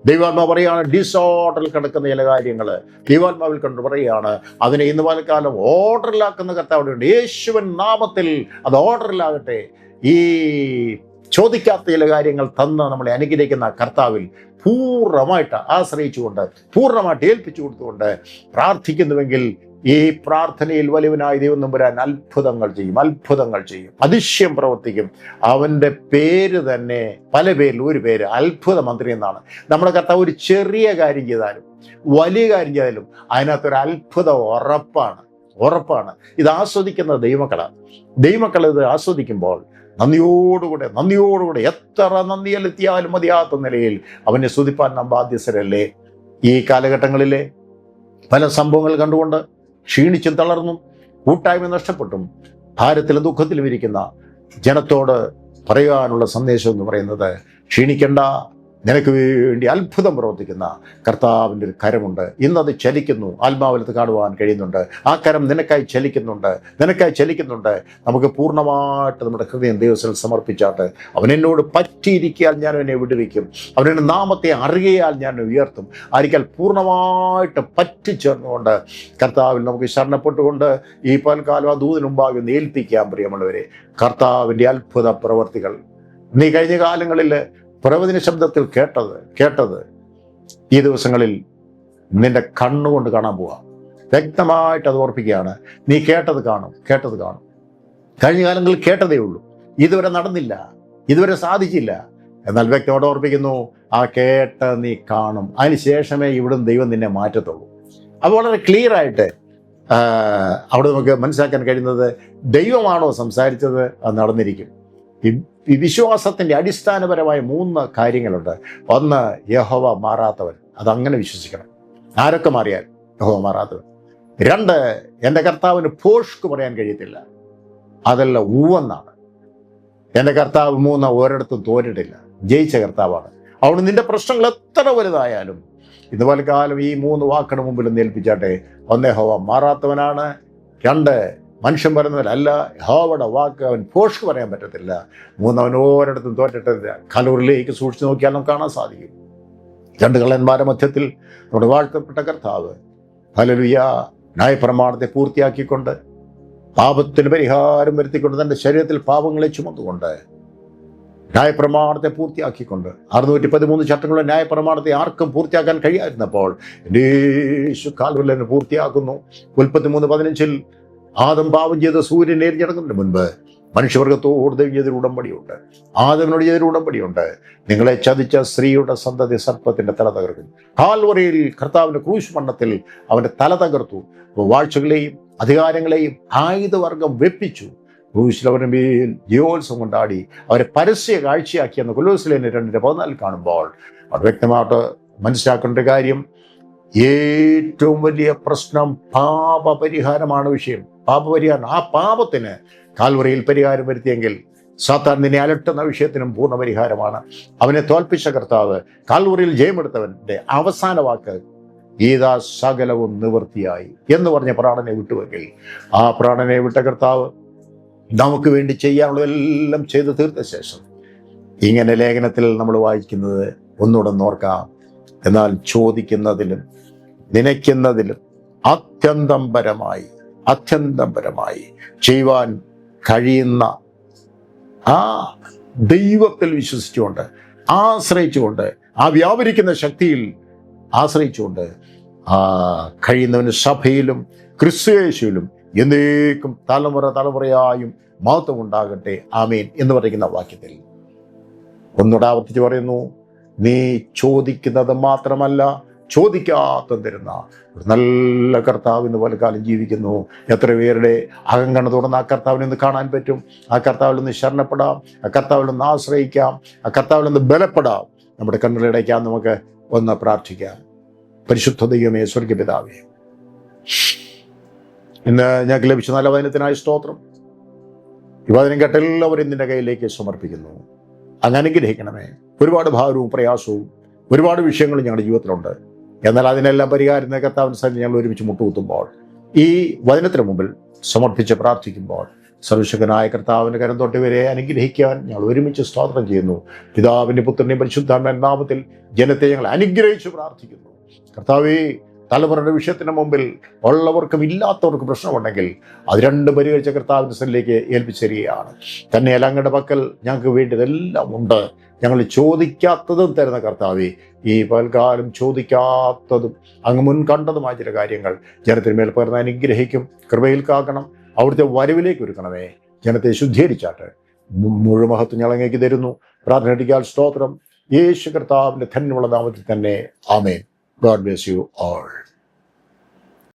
ദൈവാത്മാവ് പറയുകയാണ് ഡിസോർഡറിൽ കിടക്കുന്ന ചില കാര്യങ്ങൾ ദൈവാത്മാവിൽ കണ്ട് പറയുകയാണ് അതിനെ ഇന്ന് പലകാലം ഓർഡറിലാക്കുന്ന കർത്താവുണ്ട്. യേശുവിൻ നാമത്തിൽ അത് ഓർഡറിലാകട്ടെ. ഈ ചോദിക്കാത്ത ചില കാര്യങ്ങൾ തന്ന് നമ്മളെ അനുഗ്രഹിക്കുന്ന കർത്താവിൽ പൂർണ്ണമായിട്ട് ആശ്രയിച്ചുകൊണ്ട്, പൂർണ്ണമായിട്ട് ഏൽപ്പിച്ചു കൊടുത്തുകൊണ്ട് പ്രാർത്ഥിക്കുന്നുവെങ്കിൽ ഈ പ്രാർത്ഥനയിൽ വലിയവനായ ദൈവം തമ്പുരാൻ അത്ഭുതങ്ങൾ ചെയ്യും, അതിശയം പ്രവർത്തിക്കും. അവൻ്റെ പേര് തന്നെ പല പേരിൽ ഒരു പേര് അത്ഭുത മന്ത്രി എന്നാണ്. നമ്മുടെ കർത്താവ് ഒരു ചെറിയ കാര്യം ചെയ്താലും വലിയ കാര്യം ചെയ്താലും അതിനകത്തൊരു അത്ഭുതം ഉറപ്പാണ്. ഇത് ആസ്വദിക്കുന്ന ദൈവമക്കൾ ഇത് ആസ്വദിക്കുമ്പോൾ നന്ദിയോടുകൂടെ എത്ര നന്ദിയിലെത്തിയാലും മതിയാത്ത നിലയിൽ അവനെ സ്തുതിപ്പാൻ നാം ബാധ്യസ്ഥരല്ലേ. ഈ കാലഘട്ടങ്ങളിലെ പല സംഭവങ്ങൾ കണ്ടുകൊണ്ട് ക്ഷീണിച്ചും തളർന്നും കൂട്ടായ്മ നഷ്ടപ്പെട്ടും ഭാരത്തിലും ദുഃഖത്തിലും ഇരിക്കുന്ന ജനത്തോട് പറയാനുള്ള സന്ദേശം എന്ന് പറയുന്നത്, ക്ഷീണിക്കേണ്ട, നിനക്ക് വേണ്ടി അത്ഭുതം പ്രവർത്തിക്കുന്ന കർത്താവിൻ്റെ ഒരു കരമുണ്ട്. ഇന്നത് ചലിക്കുന്നു, ആത്മാവിലത്ത് കാണുവാൻ കഴിയുന്നുണ്ട്. ആ കരം നിനക്കായി ചലിക്കുന്നുണ്ട്. നമുക്ക് പൂർണ്ണമായിട്ട് നമ്മുടെ ഹൃദയം ദൈവത്തിൽ സമർപ്പിച്ചാട്ട് അവൻ എന്നോട് പറ്റിയിരിക്കാൻ ഞാൻ അവനെ വിടുവിക്കും, അവൻ്റെ നാമത്തെ അറിയാൽ ഞാൻ ഉയർത്തും. ആയിരിക്കാൽ പൂർണ്ണമായിട്ട് പറ്റിച്ചേർന്നുകൊണ്ട് കർത്താവിൽ നമുക്ക് ശരണപ്പെട്ടുകൊണ്ട് ഈ പൽക്കാലം ആ ദൂതിന് മുമ്പാകെ ഏൽപ്പിക്കാം. പ്രിയമുള്ളവരെ, കർത്താവിൻ്റെ അത്ഭുത പ്രവർത്തികൾ നീ കഴിഞ്ഞ കാലങ്ങളിൽ പ്രവചന ശബ്ദത്തിൽ കേട്ടത് ഈ ദിവസങ്ങളിൽ നിന്റെ കണ്ണുകൊണ്ട് കാണാൻ പോവാം. വ്യക്തമായിട്ട് അത് ഓർപ്പിക്കുകയാണ്. നീ കേട്ടത് കാണും. കഴിഞ്ഞ കാലങ്ങളിൽ കേട്ടതേ ഉള്ളൂ, ഇതുവരെ നടന്നില്ല, ഇതുവരെ സാധിച്ചില്ല. എന്നാൽ വ്യക്തമായിട്ട് ഓർപ്പിക്കുന്നു, ആ കേട്ട നീ കാണും. അതിനുശേഷമേ ഇവിടുന്ന് ദൈവം നിന്നെ മാറ്റത്തുള്ളൂ. അത് വളരെ ക്ലിയർ ആയിട്ട് അവിടെ നമുക്ക് മനസ്സിലാക്കാൻ കഴിയുന്നത്, ദൈവമാണോ സംസാരിച്ചത്, അത് നടന്നിരിക്കും. ഈ വിശ്വാസത്തിൻ്റെ അടിസ്ഥാനപരമായ 3 കാര്യങ്ങളുണ്ട്. 1, യഹോവ മാറാത്തവൻ. അതങ്ങനെ വിശ്വസിക്കണം. ആരൊക്കെ മാറിയാൽ യഹോവ മാറാത്തവൻ. 2, എൻ്റെ കർത്താവിന് പോഷ്ക്ക് പറയാൻ കഴിയത്തില്ല, അതെല്ലാം ഊവെന്നാണ്. എൻ്റെ കർത്താവ് 3 ഒരിടത്തും തോറ്റിട്ടില്ല, ജയിച്ച കർത്താവാണ്. അതുകൊണ്ട് നിന്റെ പ്രശ്നങ്ങൾ എത്ര വലുതായാലും ഇന്ന് പലകാലം ഈ 3 വാക്കിന് മുമ്പിൽ ഏൽപ്പിച്ചാട്ടെ. 1, യഹോവ മാറാത്തവനാണ്. 2, മനുഷ്യൻ പറയുന്നവരല്ല, യഹോവയുടെ വാക്ക് അവൻ പോഷ്ക്ക് പറയാൻ പറ്റത്തില്ല. 3, അവൻ ഓരിടത്തും തോറ്റിട്ടില്ല. കലൂറിലേക്ക് സൂക്ഷിച്ചു നോക്കിയാൽ നമുക്ക് കാണാൻ സാധിക്കും. 2 കള്ളന്മാരുടെ മധ്യത്തിൽ നമ്മുടെ വാഴ്ത്തപ്പെട്ട കർത്താവ് ഹല്ലേലൂയ ന്യായപ്രമാണത്തെ പൂർത്തിയാക്കിക്കൊണ്ട്, പാപത്തിന് പരിഹാരം വരുത്തിക്കൊണ്ട്, തൻ്റെ ശരീരത്തിൽ പാപങ്ങളെ ചുമന്നുകൊണ്ട് ന്യായപ്രമാണത്തെ പൂർത്തിയാക്കിക്കൊണ്ട്, 613 ചട്ടങ്ങളുടെ ന്യായപ്രമാണത്തെ ആർക്കും പൂർത്തിയാക്കാൻ കഴിയാതിരുന്നപ്പോൾ യേശു കാൽവരിൽ പൂർത്തിയാക്കുന്നു. 33:15 ആദം പാപം ചെയ്ത് സൂര്യൻ എരിഞ്ഞിടങ്ങുന്നതിന് മുൻപ് മനുഷ്യവർഗത്തോട് ചെയ്തൊരു ഉടമ്പടിയുണ്ട്. ആദമിനോട് ചെയ്തൊരു ഉടമ്പടിയുണ്ട്. നിങ്ങളെ ചതിച്ച സ്ത്രീയുടെ സന്തതി സർപ്പത്തിന്റെ തല തകർക്കും. കാൽവറിയിൽ കർത്താവിന്റെ ക്രൂശ് മരണത്തിൽ അവന്റെ തല തകർത്തു. വാഴ്ചകളെയും അധികാരങ്ങളെയും ആയുധവർഗം വെപ്പിച്ചു. ക്രൂശിൽ അവരുടെ മേൽ ജയോത്സവം കൊണ്ടാടി അവരെ പരസ്യ കാഴ്ചയാക്കിയെന്ന് കൊലോസ്യർ 2:14 കാണുമ്പോൾ അവിടെ വ്യക്തമായിട്ട് മനസ്സിലാക്കേണ്ട കാര്യം, ഏറ്റവും വലിയ പ്രശ്നം പാപപരിഹാരമാണ് വിഷയം. പാപപരിഹാരം. ആ പാപത്തിന് കാൽവറിയിൽ പരിഹാരം വരുത്തിയെങ്കിൽ സാത്താൻ നിന്നെ അലട്ടുന്ന വിഷയത്തിനും പൂർണ്ണ പരിഹാരമാണ്. അവനെ തോൽപ്പിച്ച കർത്താവ്, കാൽവറിയിൽ ജയമെടുത്തവന്റെ അവസാന വാക്ക്, ഗീതാ സകലവും നിവൃത്തിയായി എന്ന് പറഞ്ഞ പ്രാണനെ വിട്ടുവെങ്കിൽ, ആ പ്രാണനെ വിട്ട കർത്താവ് നമുക്ക് വേണ്ടി ചെയ്യാനുള്ളതെല്ലാം ചെയ്തു തീർത്ത ശേഷം ഇങ്ങനെ ലേഖനത്തിൽ നമ്മൾ വായിക്കുന്നത് ഒന്നുകൂടെ നോർക്കാം. എന്നാൽ ചോദിക്കുന്നതിലും നനയ്ക്കുന്നതിലും അത്യന്തം പരമായി ചെയ്യുവാൻ കഴിയുന്ന ആ ദൈവത്തിൽ വിശ്വസിച്ചുകൊണ്ട്, ആശ്രയിച്ചുകൊണ്ട്, ആ വ്യാപരിക്കുന്ന ശക്തിയിൽ ആശ്രയിച്ചുകൊണ്ട് കഴിയുന്നവന് സഭയിലും ക്രിസ്തുയേശുവിലും എന്നേക്കും തലമുറയായും മഹത്വം ഉണ്ടാകട്ടെ, ആമേൻ എന്ന് പറയുന്ന വാക്യത്തിൽ ഒന്നുകൂടെ ആവർത്തിച്ച് പറയുന്നു, നീ ചോദിക്കുന്നത് മാത്രമല്ല ചോദിക്കാത്ത തരുന്ന ഒരു നല്ല കർത്താവിന് പോലെ കാലം ജീവിക്കുന്നു. എത്ര പേരുടെ അകങ്കണ്ണ തുറന്ന് ആ കർത്താവിനെ ഒന്ന് കാണാൻ പറ്റും. ആ കർത്താവിൽ നിന്ന് ശരണപ്പെടാം, ആ കർത്താവിൽ നിന്ന് ആശ്രയിക്കാം, ആ കർത്താവിൽ നിന്ന് ബലപ്പെടാം. നമ്മുടെ കണ്ണുകളിടയ്ക്കാൻ നമുക്ക് ഒന്ന് പ്രാർത്ഥിക്കാം. പരിശുദ്ധ ദൈവമേ, സ്വർഗ്ഗപിതാവേ, ഇന്ന് ഞങ്ങൾക്ക് ലഭിച്ച നല്ല വചനത്തിനായി സ്തോത്രം. ഈ വചനം കേട്ട എല്ലാവരും നിന്റെ കയ്യിലേക്ക് സമർപ്പിക്കുന്നു. അങ്ങ് അനുഗ്രഹിക്കണമേ. ഒരുപാട് ഭാരവും പ്രയാസവും ഒരുപാട് വിഷയങ്ങളും ഞങ്ങളുടെ ജീവിതത്തിലുണ്ട്. എന്നാൽ അതിനെല്ലാം പരിഹാരം കർത്താവിന് സന്നിധിയിൽ ഞങ്ങൾ ഒരുമിച്ച് മുട്ടുകുത്തുമ്പോൾ, ഈ വചനത്തിന് മുമ്പിൽ സമർപ്പിച്ച് പ്രാർത്ഥിക്കുമ്പോൾ സർവശക്തനായ കർത്താവിൻ്റെ കരം തൊട്ടിവരെ അനുഗ്രഹിക്കാൻ ഞങ്ങൾ ഒരുമിച്ച് സ്തോത്രം ചെയ്യുന്നു. പിതാവിൻ്റെ പുത്രൻ്റെയും പരിശുദ്ധാത്മാവിന്റെ നാമത്തിൽ ജനത്തെ ഞങ്ങൾ അനുഗ്രഹിച്ച് പ്രാർത്ഥിക്കുന്നു. കർത്താവേ, തലമുറയുടെ വിഷയത്തിന് മുമ്പിൽ ഉള്ളവർക്കും ഇല്ലാത്തവർക്കും പ്രശ്നമുണ്ടെങ്കിൽ അത് രണ്ടും പരിഹരിച്ച കർത്താവിൻ്റെ സ്ഥലത്തിലേക്ക് ഏൽപ്പിച്ചരികയാണ്. തന്നെയല്ല, അങ്ങയുടെ പക്കൽ ഞങ്ങൾക്ക് വേണ്ടിയതെല്ലാം ഉണ്ട്. ഞങ്ങൾ ചോദിക്കാത്തതും തരുന്ന കർത്താവേ, ഈ പൽക്കാലം ചോദിക്കാത്തതും അങ്ങ് മുൻകണ്ടതുമായ ചില കാര്യങ്ങൾ ജനത്തിന് മേൽ പകർന്ന് അനുഗ്രഹിക്കും. കൃപയിൽ കാക്കണം. അവിടുത്തെ വരവിലേക്ക് ഒരുക്കണമേ. ജനത്തെ ശുദ്ധീകരിച്ചാട്ട് മുഴുവൻ മഹത്വം ഞങ്ങൾ അങ്ങേക്ക് തരുന്നു. പ്രാർത്ഥനയ്ക്കാൽ സ്തോത്രം. യേശു കർത്താവിൻ്റെ ധന്യമുള്ള നാമത്തിൽ തന്നെ. ആമേൻ. God bless you all.